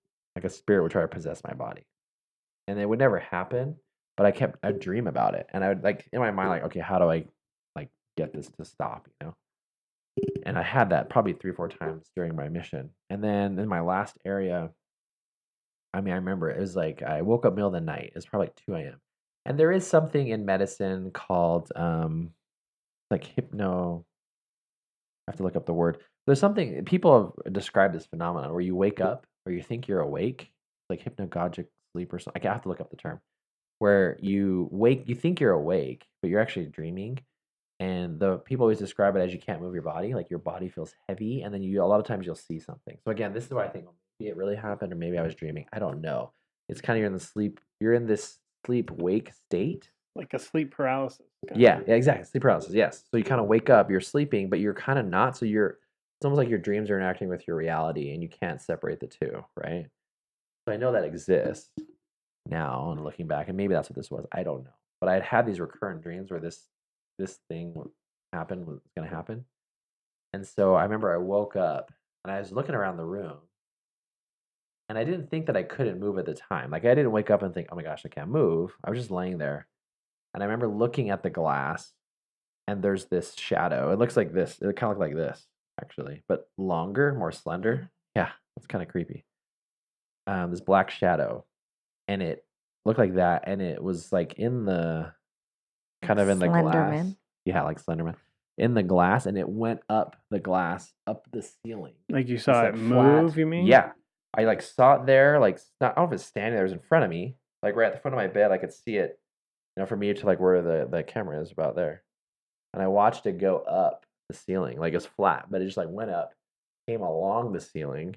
a spirit would try to possess my body. And it would never happen, but I'd dream about it. And I would like in my mind, like, okay, how do I like get this to stop, And I had that probably 3 or 4 times during my mission. And then in my last area, I mean, I remember it was like I woke up middle of the night. It's probably like 2 a.m. And there is something in medicine called like hypno. I have to look up the word. There's something people have described this phenomenon where you wake up or you think you're awake, like hypnagogic sleep or something. I have to look up the term where you wake, you think you're awake, but you're actually dreaming. And the people always describe it as you can't move your body, like your body feels heavy, and then you a lot of times you'll see something. So again, this is what I think. Maybe it really happened, or maybe I was dreaming. I don't know. It's kind of you're in this sleep wake state. Like a sleep paralysis. Yeah, exactly. Sleep paralysis. Yes. So you kind of wake up, you're sleeping, but you're kind of not. So it's almost like your dreams are interacting with your reality, and you can't separate the two, right? So I know that exists now, and looking back, and maybe that's what this was. I don't know, but I had these recurrent dreams where this thing was going to happen, and so I remember I woke up and I was looking around the room, and I didn't think that I couldn't move at the time. Like I didn't wake up and think, "Oh my gosh, I can't move." I was just laying there, and I remember looking at the glass, and there's this shadow. It looks like this. It kind of looked like this actually, but longer, more slender. Yeah, it's kind of creepy. This black shadow, and it looked like that, and it was like in the kind of in the glass. Slenderman. Yeah, like Slenderman in the glass, and it went up the glass, up the ceiling. Like you It's saw like it move, flat. you mean? Yeah, I like saw it there. Like not, I don't know if it's standing there. It was in front of me, like right at the front of my bed. I could see it. From me to like where the camera is, about there, and I watched it go up the ceiling. Like it's flat, but it just like went up, came along the ceiling,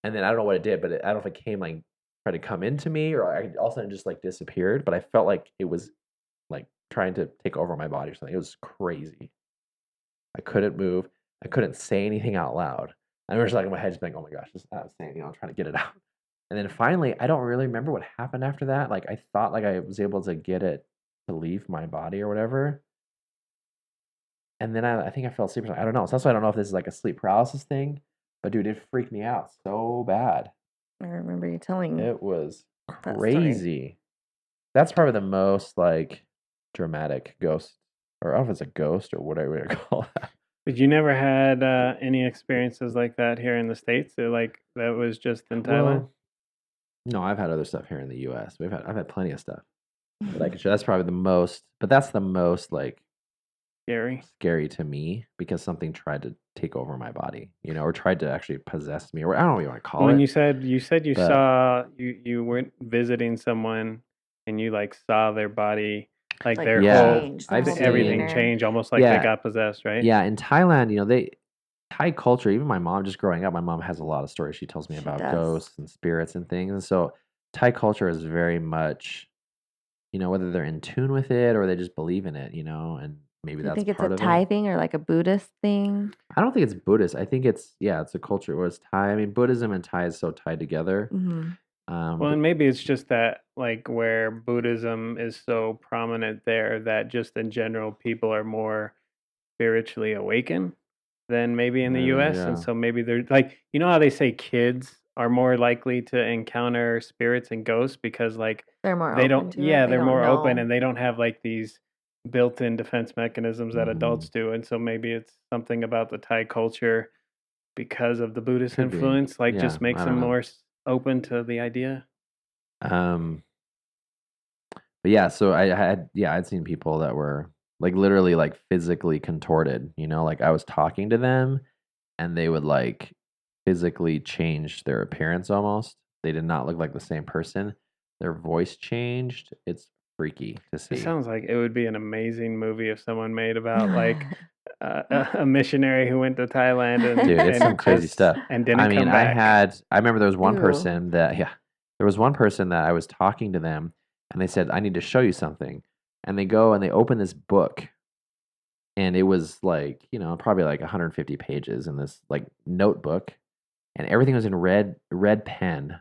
and then I don't know what it did, but I don't know if it came like tried to come into me, or I all of a sudden just like disappeared. But I felt like it was like trying to take over my body or something. It was crazy. I couldn't move. I couldn't say anything out loud. I remember just like in my head just being, "Oh my gosh, just not saying anything. I'm trying to get it out." And then finally, I don't really remember what happened after that. Like I thought like I was able to get it to leave my body or whatever. And then I think I fell asleep or something. I don't know. So that's why I don't know if this is like a sleep paralysis thing. But dude, it freaked me out so bad. I remember you telling me. It was that story. crazy. That's probably the most like dramatic ghost, or I don't know if it's a ghost or whatever you call that. But you never had any experiences like that here in the States? Like that was just in Thailand? Well, no, I've had other stuff here in the U.S. I've had plenty of stuff. But I can share. That's probably the most. But that's the most like scary to me, because something tried to take over my body, or tried to actually possess me, or I don't know what you want to call it. When you said you saw you went visiting someone and you like saw their body, like their whole everything change, almost like they got possessed, right? Yeah, in Thailand, Thai culture, even my mom, just growing up, my mom has a lot of stories she tells me about ghosts and spirits and things. And so Thai culture is very much, whether they're in tune with it or they just believe in it, and maybe that's part of it. You think it's a Thai thing or like a Buddhist thing? I don't think it's Buddhist. I think it's a culture. It was Thai. I mean, Buddhism and Thai is so tied together. Mm-hmm. Well, and maybe it's just that like where Buddhism is so prominent there that just in general people are more spiritually awakened than maybe in the US. Yeah. And so maybe they're like, how they say kids are more likely to encounter spirits and ghosts because like they're more they open don't to it. they're more open and they don't have like these built-in defense mechanisms that adults do. And so maybe it's something about the Thai culture because of the Buddhist influence, like just makes them more open to the idea. But yeah, so I'd seen people that were like literally like physically contorted, like I was talking to them and they would like physically change their appearance almost. They did not look like the same person. Their voice changed. It's freaky to see. It sounds like it would be an amazing movie if someone made about like a missionary who went to Thailand and dude, it's some crazy stuff. And didn't come back. I remember there was one person that I was talking to them and they said, "I need to show you something." And they go and they open this book. And it was like, probably like 150 pages in this like notebook, and everything was in red pen.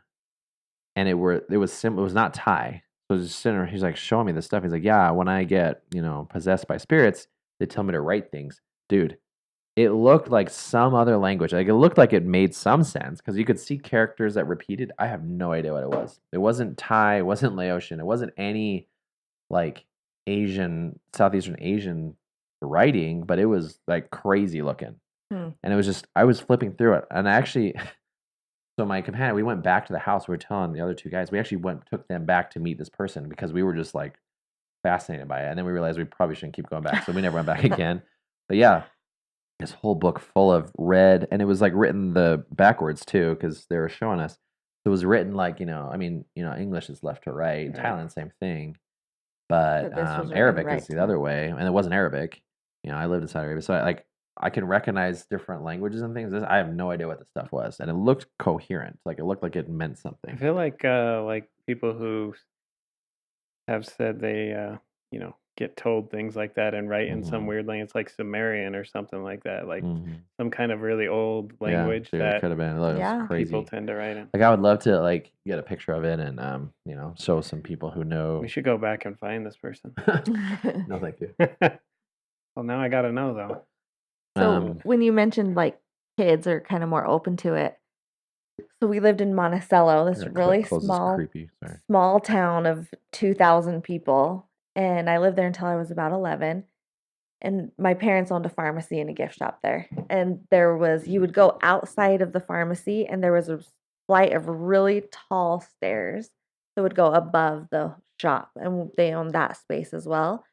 And it was simple. It was not Thai. So just sitting there, he's like showing me this stuff. He's like, "Yeah, when I get, possessed by spirits, they tell me to write things." Dude, it looked like some other language. Like it looked like it made some sense because you could see characters that repeated. I have no idea what it was. It wasn't Thai. It wasn't Laotian. It wasn't any like Southeastern Asian writing, but it was like crazy looking. And it was just, I was flipping through it. And actually, so my companion, we went back to the house. We were telling the other two guys. We actually took them back to meet this person because we were just like fascinated by it. And then we realized we probably shouldn't keep going back, so we never went back again. But yeah, this whole book full of red, and it was like written the backwards too because they were showing us. So it was written like English is left to right. Right. Thailand, same thing, but But this was written Arabic right is the to other way, and it wasn't Arabic. I lived in Saudi Arabia, so I can recognize different languages and things. I have no idea what the stuff was, and it looked coherent. Like it looked like it meant I something. feel like people who have said they get told things like that and write in some Mhm. weird language, like Sumerian or something like that, like Mhm. some kind of really old Yeah, language dude, it that could have been. It was Yeah. people crazy. tend to write in. Like I would love to like get a picture of it and show some people who We know. should go back and find this person. No, thank you. Well, now I gotta know though. So when you mentioned like kids are kind of more open to it, so we lived in Monticello, this Here, really close is creepy. Sorry. small town of 2,000 people, and I lived there until I was about 11. And my parents owned a pharmacy and a gift shop there. And you would go outside of the pharmacy, and there was a flight of really tall stairs that would go above the shop, and they owned that space as well.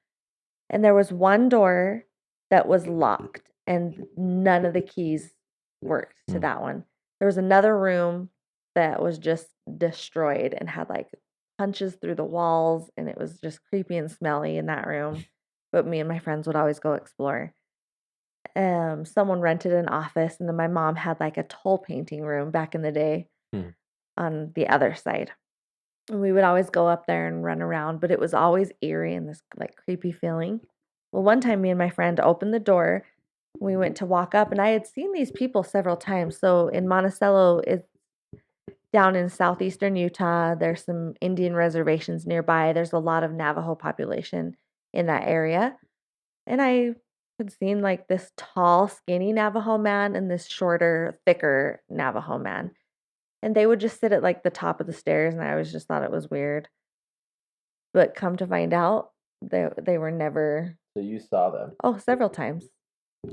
And there was one door that was locked, and none of the keys worked to Hmm. that one. There was another room that was just destroyed and had like punches through the walls, and it was just creepy and smelly in that room. But me and my friends would always go explore. Someone rented an office, and then my mom had like a toll painting room back in the day Hmm. on the other side. And we would always go up there and run around, but it was always eerie and this like creepy feeling. Well, one time me and my friend opened the door. We went to walk up, and I had seen these people several times. So in Monticello, it's down in southeastern Utah. There's some Indian reservations nearby. There's a lot of Navajo population in that area. And I had seen like this tall, skinny Navajo man and this shorter, thicker Navajo man. And they would just sit at like the top of the stairs, and I always just thought it was weird. But come to find out, they were never. So you saw them. Oh, several times.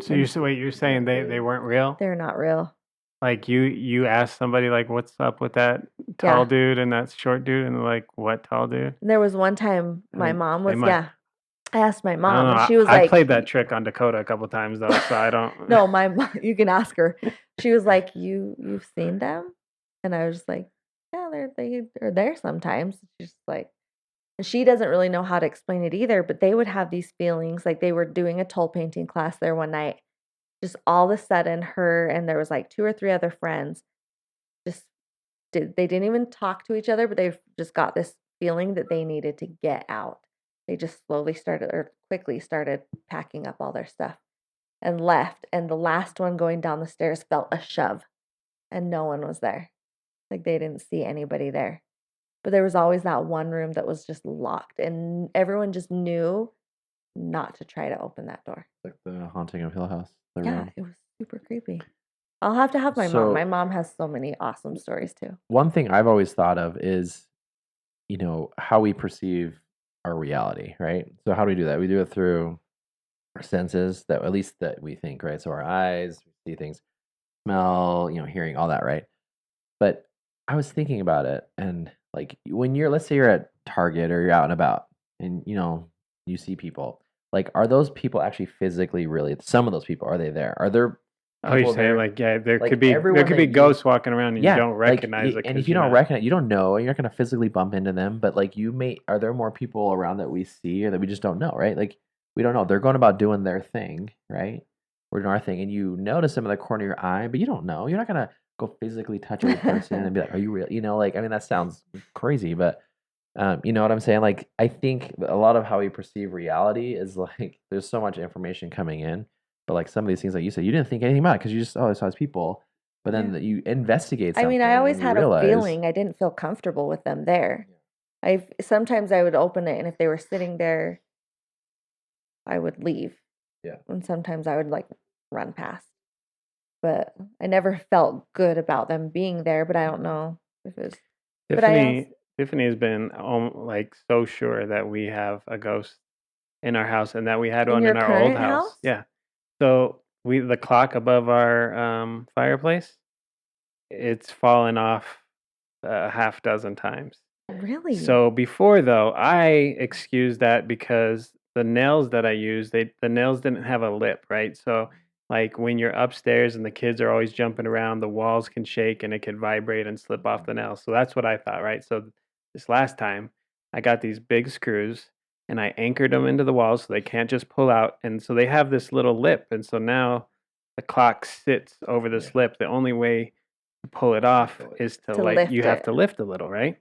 So you're saying they weren't real? They're not real. Like you asked somebody like, what's up with that tall Yeah. dude and that short dude, and they're like, what tall dude? There was one time my Like, mom they was, might- yeah. I asked my I don't mom, know. and she was I like, played that trick on Dakota a couple times though, so I don't. no, my mom, you can ask her. She was like, you've seen them? And I was just like, yeah, they're there sometimes. She's just like, and she doesn't really know how to explain it either, but they would have these feelings. Like they were doing a toll painting class there one night. Just all of a sudden, her and there was like 2 or 3 other friends they didn't even talk to each other, but they just got this feeling that they needed to get out. They just quickly started packing up all their stuff and left. And the last one going down the stairs felt a shove, and no one was there. Like they didn't see anybody there. But there was always that one room that was just locked, and everyone just knew not to try to open that door. Like the Haunting of Hill House. The Yeah, room. it was super creepy. I'll have to have my mom. So- My mom has so many awesome stories too. One thing I've always thought of is, how we perceive our reality, right? So how do we do that? We do it through our senses, that at least that we think, right? So our eyes, we see things, smell, hearing, all that, right? But I was thinking about it, and like when let's say you're at Target or you're out and about, and you see people. Like, are those people actually physically really? Some of those people, are they there? Are there? Oh, you're people saying there? like, yeah, there Like, could be everyone that you- ghosts walking around and you don't like, recognize it. and 'cause if you you're don't not- recognize, you don't know, you're not going to physically bump into them. But like, are there more people around that we see or that we just don't know, right? Like, we don't know. They're going about doing their thing, right? We're doing our thing, and you notice them in the corner of your eye, but you don't know. You're not going to go physically touch a person and be like, "Are you real?" Like, I mean, that sounds crazy, but you know what I'm saying? Like, I think a lot of how we perceive reality is like there's so much information coming in, but like some of these things, like you said, you didn't think anything about it because you just I saw these people, but then you investigate I something. mean, I always and you had realize, a feeling I didn't feel comfortable with them there. Sometimes I would open it, and if they were sitting there, I would leave. Yeah. And sometimes I would like run past. But I never felt good about them being there, but I don't know if it was. But I Tiffany has been like so sure that we have a ghost in our house and that we had In one your in our old current house. house? Yeah. So the clock above our fireplace, it's fallen off a half dozen times. Really? So before though, I excused that because the nails that I used, the nails didn't have a lip, right? So like when you're upstairs and the kids are always jumping around, the walls can shake and it can vibrate and slip off the nails. So that's what I thought, right? So this last time, I got these big screws and I anchored them into the walls so they can't just pull out. And so they have this little lip. And so now the clock sits over this lip. The only way to pull it off is to To like lift you have it. to lift a little, right?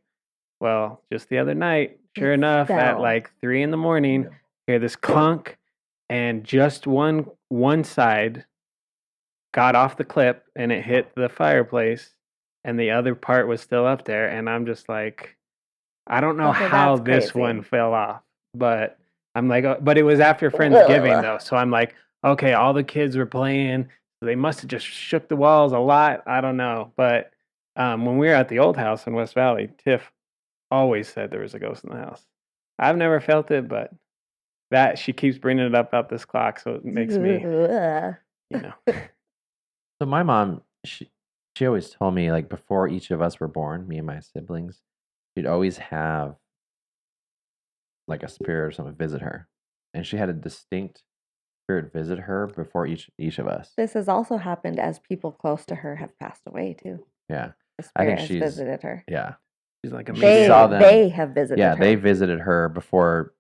Well, just the other night, sure It enough, at fell. like 3 in the morning, hear this clunk, and just one side got off the clip and it hit the fireplace, and the other part was still up there. And I'm just like, I don't know Okay, how that's this crazy. one fell off, but I'm like, but it was after Friendsgiving though, so I'm like, okay, all the kids were playing, so they must have just shook the walls a lot. I don't know, but when we were at the old house in West Valley, Tiff always said there was a ghost in the house. I've never felt it, but that she keeps bringing it up about this clock, so it makes me, Ugh. you know. So my mom, she always told me, like, before each of us were born, me and my siblings, she'd always have like a spirit or something visit her, and she had a distinct spirit visit her before each of us. This has also happened as people close to her have passed away too. Yeah, The I think spirit has she's visited her. yeah. She's like a She medium. saw them. They have visited Yeah, her. they visited her before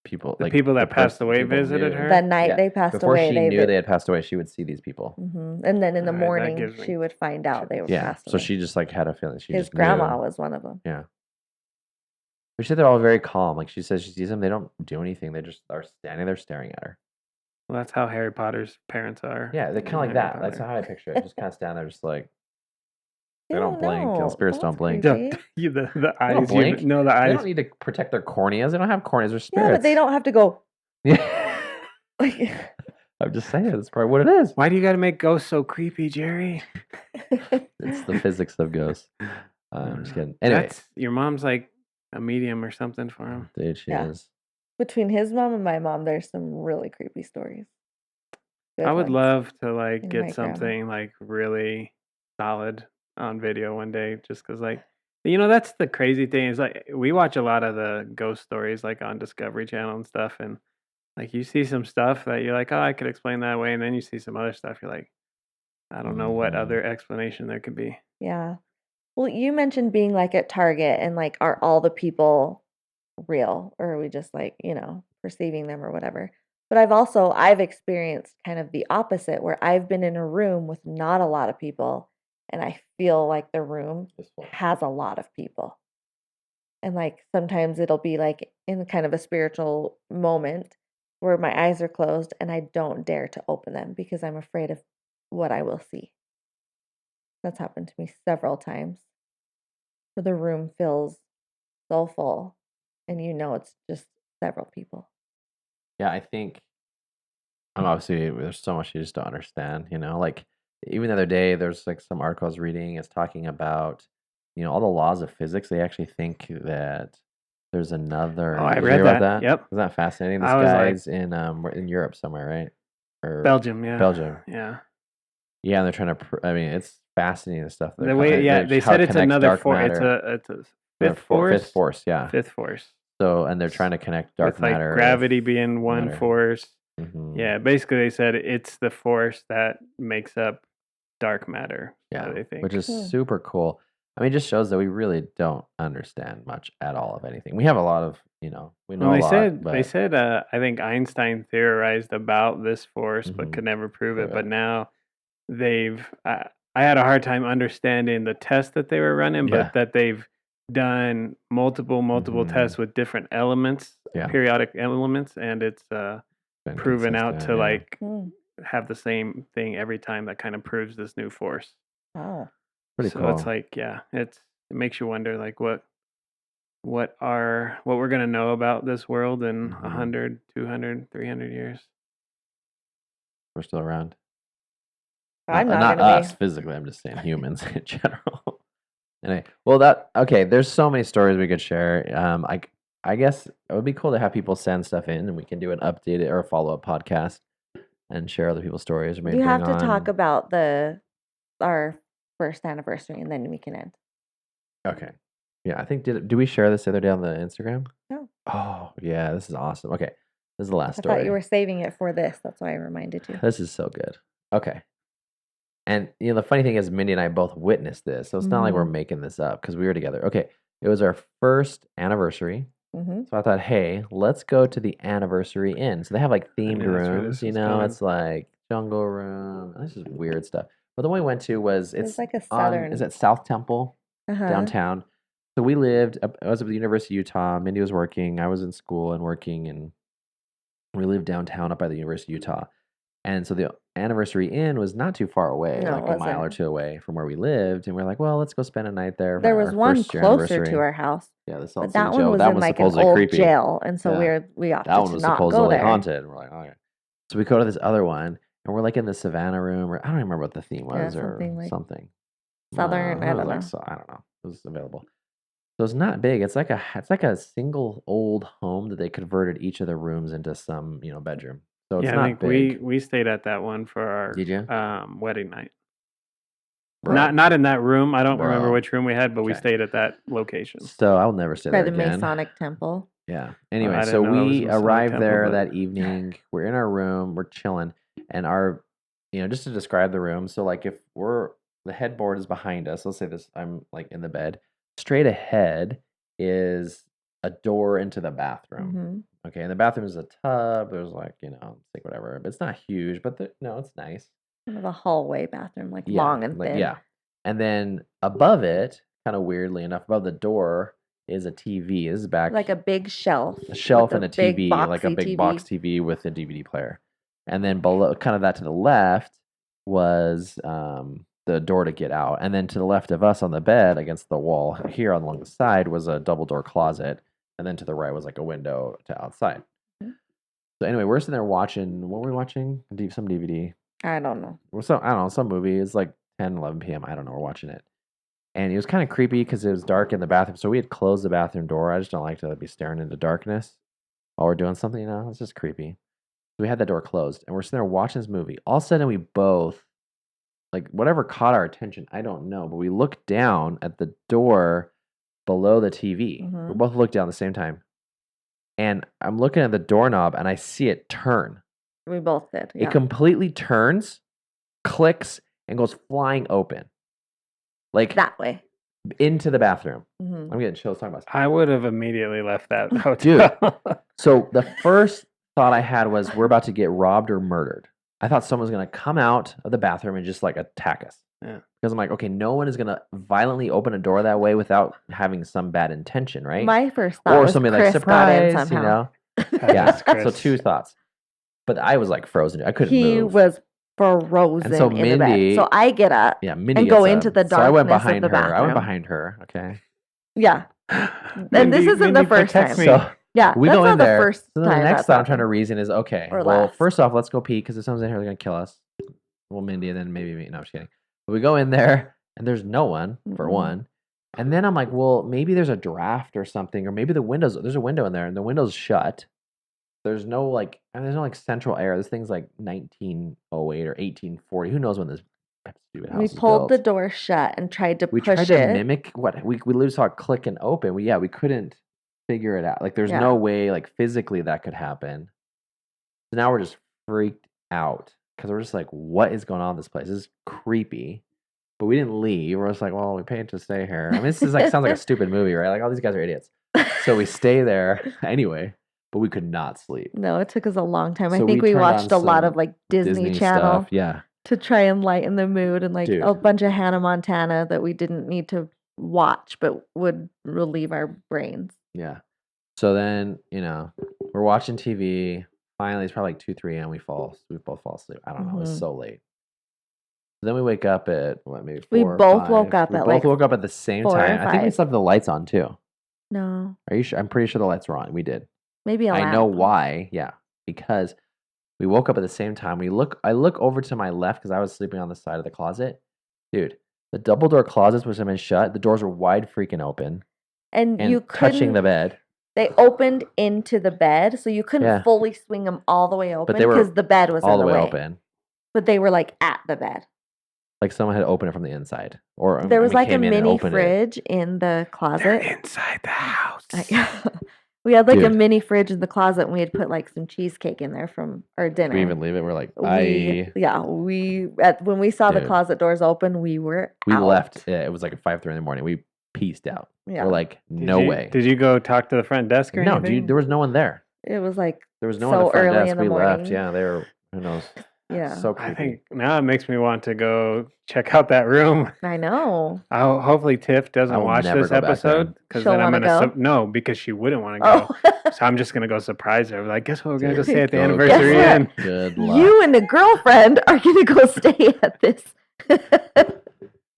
people. The like people that passed person away people visited knew. her? The night Yeah, they passed before away, she they knew they had passed away, she would see these people. And then in the Alright, that morning, gives me she would find out they were Yeah, passed so away. she just like had a feeling. She His just grandma knew. was one of them. Yeah. But she said they're all very calm. Like she says, she sees them. They don't do anything. They just are standing there staring at her. Well, that's how Harry Potter's parents are. Yeah, they're kind of like in Harry that. That's Potter. how I picture it. Just kind of stand there, just like they Ew, don't blink. no, Spirits that's don't blink. creepy. The They don't eyes. blink. No, the They eyes. don't need to protect their corneas. They don't have corneas. They're spirits. Yeah, but they don't have to go. Yeah. Like, I'm just saying. That's probably what it is. Why do you got to make ghosts so creepy, Jerry? It's the physics of ghosts. I'm just kidding. Anyway, Your mom's like a medium or something for him. dude, she Yeah. is. Between his mom and my mom, there's some really creepy stories. Good I would ones. love to like And get my grandma. something like really solid on video one day, just because like that's the crazy thing is like we watch a lot of the ghost stories like on Discovery Channel and stuff, and like you see some stuff that you're like, oh, I could explain that way, and then you see some other stuff you're like, I don't know what Mhm. other explanation there could be. Yeah. Well, you mentioned being like at Target and like, are all the people real, or are we just like, perceiving them or whatever? But I've experienced kind of the opposite where I've been in a room with not a lot of people and I feel like the room has a lot of people. And like sometimes it'll be like in kind of a spiritual moment where my eyes are closed and I don't dare to open them because I'm afraid of what I will see. That's happened to me several times where the room feels so full and it's just several people. Yeah, I think obviously there's so much you just don't understand, like even the other day there's like some article I was reading is talking about, all the laws of physics. They actually think that there's another. Oh, I Did you read hear about that. Yep. Isn't that fascinating? This I was like- guy's in Europe somewhere, right? Or Belgium, yeah. Belgium. Yeah. Yeah, and they're trying to. I mean, it's fascinating stuff. The way, they how said it it's connects another dark force. matter. It's a fifth force. Fifth force, yeah. Fifth force. So, and they're trying to connect dark With like matter. gravity being one matter. force. Mhm. Yeah, basically they said it's the force that makes up dark matter. Yeah, they think. which is Hmm. super cool. I mean, it just shows that we really don't understand much at all of anything. We have a lot of, we know Well, a they lot. said but I think Einstein theorized about this force, but Mhm. could never prove it. Prove But it. now they've. I had a hard time understanding the test that they were running, Yeah. but that they've done multiple Mhm. tests with different elements, Yeah. periodic elements, and it's Been proven out consistent, to yeah. like Hmm. have the same thing every time. That kind of proves this new force. Wow. Pretty So cool. it's like, yeah, it makes you wonder like what we're gonna know about this world in Mhm. 100, 200, 300 years. We're still around. I'm not not gonna us physically. I'm just saying humans in general. Anyway, well, okay. There's so many stories we could share. I guess it would be cool to have people send stuff in, and we can do an updated or a follow up podcast and share other people's stories. Or maybe You have bring to talk on- about our first anniversary, and then we can end. Okay. Yeah, I think did we share this the other day on the Instagram? No. Oh, yeah, this is awesome. Okay. This is the last I story. thought you were saving it for this. That's why I reminded you. This is so good. Okay. And the funny thing is Mindee and I both witnessed this. So it's not like we're making this up because we were together. Okay. It was our first anniversary. So I thought, hey, let's go to the anniversary inn. So they have like themed rooms, it's like jungle room. This is weird stuff. But the one we went to was It's like a southern. Is it South Temple downtown? So we lived. I was at the University of Utah. Mindee was working. I was in school and working, and we lived downtown up by the University of Utah. And so the anniversary inn was not too far away, like a mile or two away from where we lived. And we're like, well, let's go spend a night there. There was one closer to our house. Yeah, the but that one was in like an old creepy jail, and so we opted that one to was not go supposedly there. haunted. And we're like, okay. So we go to this other one, and we're like in the Savannah room, or I don't remember what the theme was, or something. Southern, I don't know. I don't know. It was available. So it's not big. It's like a single old home that they converted each of the rooms into some bedroom. So it's not I think big. we stayed at that one for our Did you? Wedding night. Bro. Not in that room. I don't remember Bro. which room we had, but we stayed at that location. So I'll never stay By there the again. Masonic Temple. Yeah. I Anyway, didn't so know it was we Masonic arrived Temple, there but- that evening. We're in our room. We're chilling, and our, just to describe the room. So like if the headboard is behind us. Let's say this. I'm like in the bed. Straight ahead is a door into the bathroom. Okay, and the bathroom is a tub. There's like like whatever, but it's not huge. But it's nice. Kind of a hallway bathroom, like long and thin. Yeah, and then above it, kind of weirdly enough, above the door is a TV. This is back like a big shelf. A shelf with and a TV, like a big TV. box TV with a DVD player. And then below, kind of that to the left, was the door to get out. And then to the left of us on the bed against the wall here along the side was a double door closet. And then to the right was like a window to outside. So anyway, we're sitting there watching, what were we watching? Some DVD. I don't know. I don't know, some movie. It's like 10, 11 p.m. I don't know. We're watching it. And it was kind of creepy because it was dark in the bathroom. So we had closed the bathroom door. I just don't like to be staring into darkness while we're doing something, It's just creepy. So we had that door closed. And we're sitting there watching this movie. All of a sudden, we both, like, whatever caught our attention, I don't know. But we looked down at the door below the TV. We both looked down at the same time. And I'm looking at the doorknob, and I see it turn. We both did. Yeah. It completely turns, clicks, and goes flying open. Like that way. Into the bathroom. I'm getting chills talking about this. I would have immediately left that hotel. Dude. So the first thought I had was we're about to get robbed or murdered. I thought someone was going to come out of the bathroom and just like attack us. Yeah. Because I'm like, okay, no one is going to violently open a door that way without having some bad intention, right? My first thought or was something Chris like surprise, got in somehow. Yeah. Chris. So two thoughts. But I was like frozen. I couldn't move. He was frozen And so in the bed. So I get up. Yeah, Mindee and go gets into up. the So I went darkness of behind the her. I went bathroom. behind her. Okay. Yeah. And this isn't the first time. So Yeah, we that's go not in there. the first So then time the next that's thought I'm trying to happened. reason is okay. Or Well, last. first off, let's go pee because if someone's in here, they're gonna kill us. Well, Mindee, and then maybe me. No, I'm just kidding. But we go in there and there's no one for one. And then I'm like, well, maybe there's a draft or something, or maybe there's a window in there and the window's shut. There's no there's no central air. This thing's like 1908 or 1840. Who knows when this stupid house We was pulled built. the door shut and tried to We push tried it. to mimic what we literally saw it click and open. We couldn't figure it out. Like there's no way physically that could happen. So now we're just freaked out because we're just like, what is going on in this place? This is creepy. But we didn't leave. We're just like, well, we paid to stay here. I mean, this is sounds like a stupid movie, right? Like all these guys are idiots. So we stay there anyway, but we could not sleep. No, it took us a long time. So I think we we turned watched on a lot some of Disney Channel stuff. Yeah. to try and lighten the mood and Dude. a bunch of Hannah Montana that we didn't need to watch but would relieve our brains. Yeah. So then, we're watching TV. Finally, it's probably like 2, 3 a.m. We both fall asleep. I don't know. It was so late. Then we wake up at maybe 4 We or both 5. woke up We at, both woke up at the same 4 or time. I think we 5. slept with the lights on too. No, Are you sure? I'm pretty sure the lights were on. We did. maybe a I lamp. know why. Yeah, because we woke up at the same time. I look over to my left because I was sleeping on the side of the closet. Dude, the double door closets which have been shut. The doors were wide freaking open And you touching couldn't. the bed. They opened into the bed, so you couldn't Yeah. fully swing them all the way open they were because the bed was all in the the way way. open. But they were at the bed. Like someone had opened it from the inside, or There was like a came in and mini opened it. fridge in the They're closet. inside the house. We had like a Dude. mini fridge in the closet, and we had put like some cheesecake in there from our dinner. We even leave it. We're like, when we saw the Dude. closet doors open, we were we out. left. Yeah, it was like at 5:30 in the morning. We pieced out. Yeah. We're like, Did no you- way. Did you go talk to the front desk or No, anything? dude, there was no one there. It was like There was no one at so the front early desk. in the We morning. left. Yeah, they were. Who knows? Yeah, So I creepy. think now it makes me want to go check out that room. I know. Hopefully Tiff doesn't I will watch never this go back there. episode because She'll then I'm wanna gonna go? no, because she wouldn't want to go. Oh, So I'm just gonna go surprise her. Like, guess what? We're gonna go Dude, stay at the go- anniversary Guess inn. Good luck. you and a girlfriend are gonna go stay at this.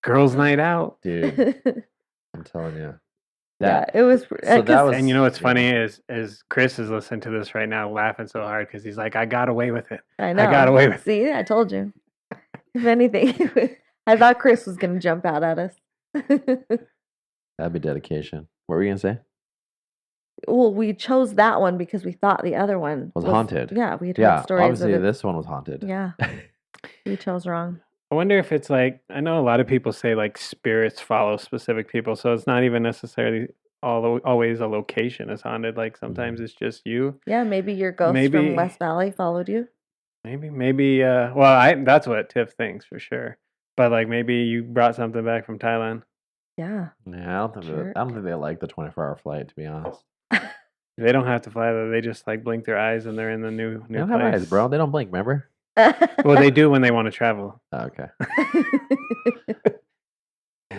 Girls' night out. Dude, I'm telling you. Yeah, That it was. So that 'cause- was- And you know what's yeah. funny is Chris is listening to this right now, laughing so hard because he's like, I got away with it. I know. got away with it. See, I told you. If anything, I thought Chris was gonna jump out at us. that'd be dedication. What were you gonna say? Well, we chose that one because we thought the other one Was haunted. Yeah, we had Yeah, heard stories obviously of it. this one was haunted. Yeah, we chose wrong. I wonder if it's like, I know a lot of people say like spirits follow specific people, so it's not even necessarily always a location is haunted. Like sometimes it's just you. Yeah, maybe your ghost Maybe- from West Valley followed you. Maybe. Well, that's what Tiff thinks for sure. But like maybe you brought something back from Thailand. Yeah. Yeah, I don't think they like the 24-hour flight, to be honest. They don't have to fly though. They just like blink their eyes and they're in the new They don't have place. eyes, bro. They don't blink, remember? Well, they do when they want to travel. Oh, okay.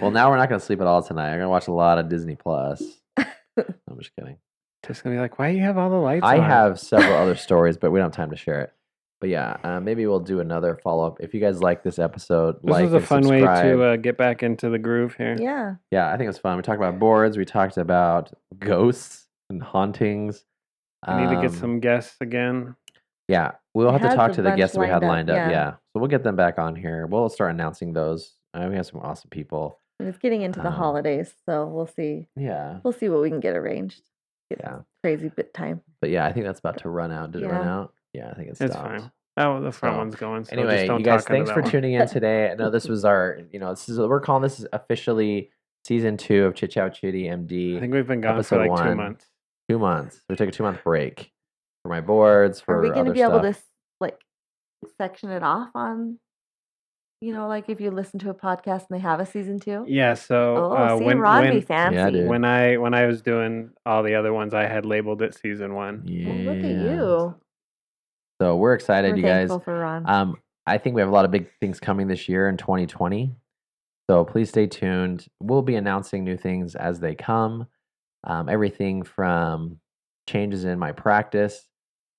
Well, now we're not gonna sleep at all tonight. I'm gonna watch a lot of Disney Plus. I'm just kidding. Just gonna be like, why do you have all the lights I on? have several other stories, but we don't have time to share it. But yeah, maybe we'll do another follow up. If you guys like this episode, This like was a and fun subscribe. way to get back into the groove here. Yeah. Yeah, I think it was fun. We talked about boards. We talked about ghosts and hauntings. I need to get Um, some guests again. Yeah, we'll We have to had talk a to the bunch guests we had lined lined up, up. yeah. Yeah, so we'll get them back on here. We'll start announcing those. We have some awesome people. And it's getting into the holidays, so we'll see. Yeah, We'll see what we can get arranged. It's Yeah. crazy bit time. but yeah, I think that's about to run out. Did it run Yeah. out? Yeah, I think it's It's stopped. fine. Oh, the front So, one's going. So Anyway, just don't you guys, talk into thanks that for one. tuning in today. I know this was our, we're calling this officially season 2 of Chit Chat with Chiddy MD. I think we've been gone episode for like 2 1. months. 2 months. We took a 2-month break for my boards. For Are we going to other be able stuff. to like section it off on, like if you listen to a podcast and they have a season 2? Yeah. So Oh, see, when Ron be when fancy. dude. when I was doing all the other ones, I had labeled it season 1. Yeah. Well, look at you. So we're excited, We're you guys. thankful for Ron. I think we have a lot of big things coming this year in 2020. So please stay tuned. We'll be announcing new things as they come. Everything from changes in my practice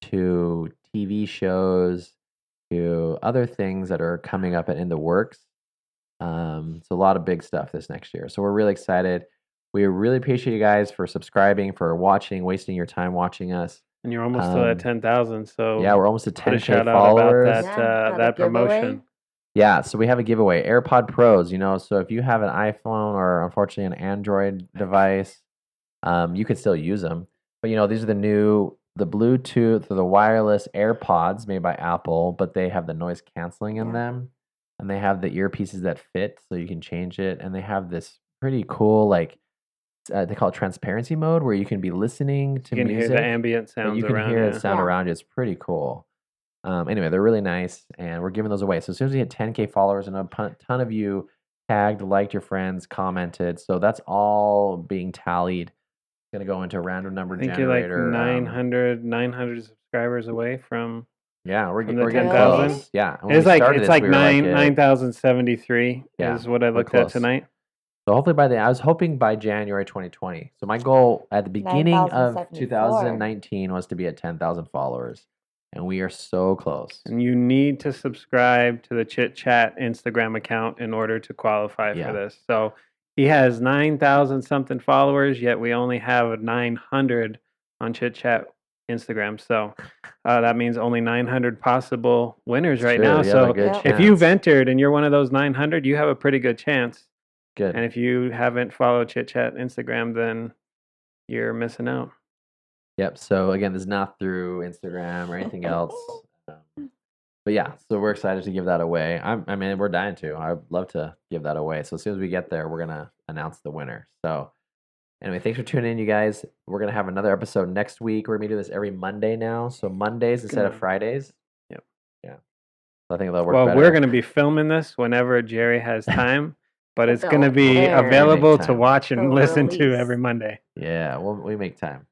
to TV shows to other things that are coming up and in the works. It's a lot of big stuff this next year. So we're really excited. We really appreciate you guys for subscribing, for watching, wasting your time watching us. And you're almost still at 10,000. So Yeah, we're almost at put a 10K shout out followers. about Yeah, that have a that promotion. giveaway. Yeah, so we have a giveaway, AirPod Pros. So if you have an iPhone or unfortunately an Android device, you can still use them. But these are the Bluetooth or the wireless AirPods made by Apple, but they have the noise canceling in Yeah. them, and they have the earpieces that fit, so you can change it, and they have this pretty cool they call it transparency mode, where you can be listening to You can music. hear the ambient but sounds you can around hear you. the sound Yeah. around you. It's pretty cool. Anyway, they're really nice, and we're giving those away. So as soon as we hit 10K followers, and a ton of you tagged, liked your friends, commented, so that's all being tallied. It's going to go into a random number I think you're like generator. 900 subscribers away from. Yeah, we're from the getting 10,000? close. Yeah, and when It's we like started this, we were nine at- 9,073 Yeah, is what I we're looked at close. tonight. So hopefully I was hoping by January 2020. So my goal at the beginning of 9,074. 2019 was to be at 10,000 followers, and we are so close. And you need to subscribe to the Chit Chat Instagram account in order to qualify Yeah. for this. So he has 9,000 something followers, yet we only have 900 on Chit Chat Instagram. So that means only 900 possible winners right True, now. you have a So good Yep. if you've chance. entered and you're one of those 900, you have a pretty good chance. Good. And if you haven't followed Chit Chat Instagram, then you're missing out. Yep. So again, this is not through Instagram or anything else. But yeah, so we're excited to give that away. I mean, we're dying to. I'd love to give that away. So as soon as we get there, we're gonna announce the winner. So anyway, thanks for tuning in, you guys. We're gonna have another episode next week. We're gonna do this every Monday now. So Mondays instead of Fridays. Yep. Yeah. So I think that'll work Well, better. we're gonna be filming this whenever Jerry has time, but it's gonna They'll be air. available Make to time. watch and They'll listen to release. every Monday. Yeah, well, we make time.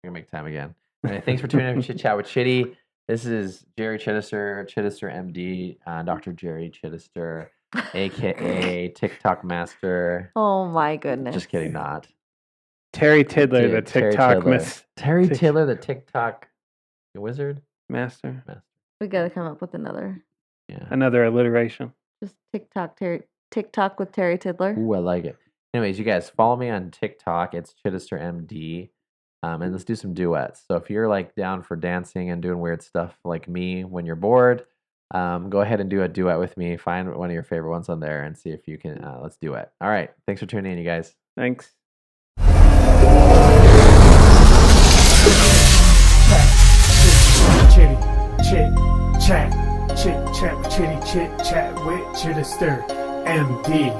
We're gonna make time again. Anyway, thanks for tuning in to Chit Chat with Chitty. This is Jerry Chidester, Chidester MD, Dr. Jerry Chidester, aka TikTok Master. Oh my goodness. Just kidding, not. Terry Tiddler, the Dude, Terry TikTok Tiddler. Terry Tik- Tiddler, the TikTok wizard. master. We gotta come up with another. Yeah. Another alliteration. Just TikTok with Terry Tiddler. Ooh, I like it. Anyways, you guys follow me on TikTok. It's Chidester MD. And let's do some duets. So if you're like down for dancing and doing weird stuff like me when you're bored, go ahead and do a duet with me. Find one of your favorite ones on there and see if you can. Let's do it. All right. Thanks for tuning in, you guys. Thanks. Chitty, chit, chat, chit, chat with Chitty, chit, chat with Chidester, MD.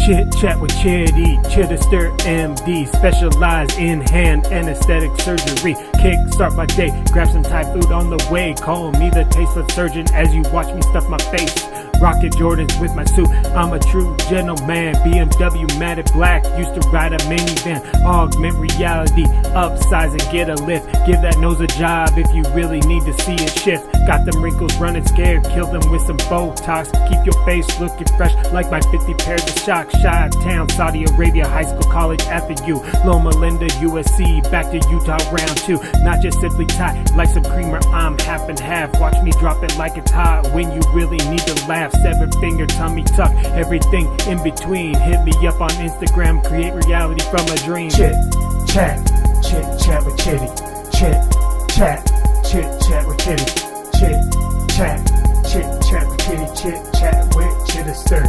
Chit, chat with Chitty, Chidester, MD. Specialize in hand anesthetic surgery. Kick start my day, grab some Thai food on the way. Call me the tasteless surgeon as you watch me stuff my face. Rocket Jordans with my suit, I'm a true gentleman. BMW matted black, used to ride a minivan. Augment reality, upsize and get a lift. Give that nose a job if you really need to see it shift. Got them wrinkles running scared, kill them with some Botox. Keep your face looking fresh like my 50 pairs of shock. Chi-Town, Saudi Arabia, high school, college at the U. Loma Linda, USC, back to Utah round 2. Not just simply tight, like some creamer, I'm half and half. Watch me drop it like it's hot when you really need to laugh. 7-finger tummy tuck, everything in between. Hit me up on Instagram, create reality from a dream. Chit, chat with Chitty. Chit, chat with Chitty. Chit, chat with Chitty. Chit, chat with Chidester.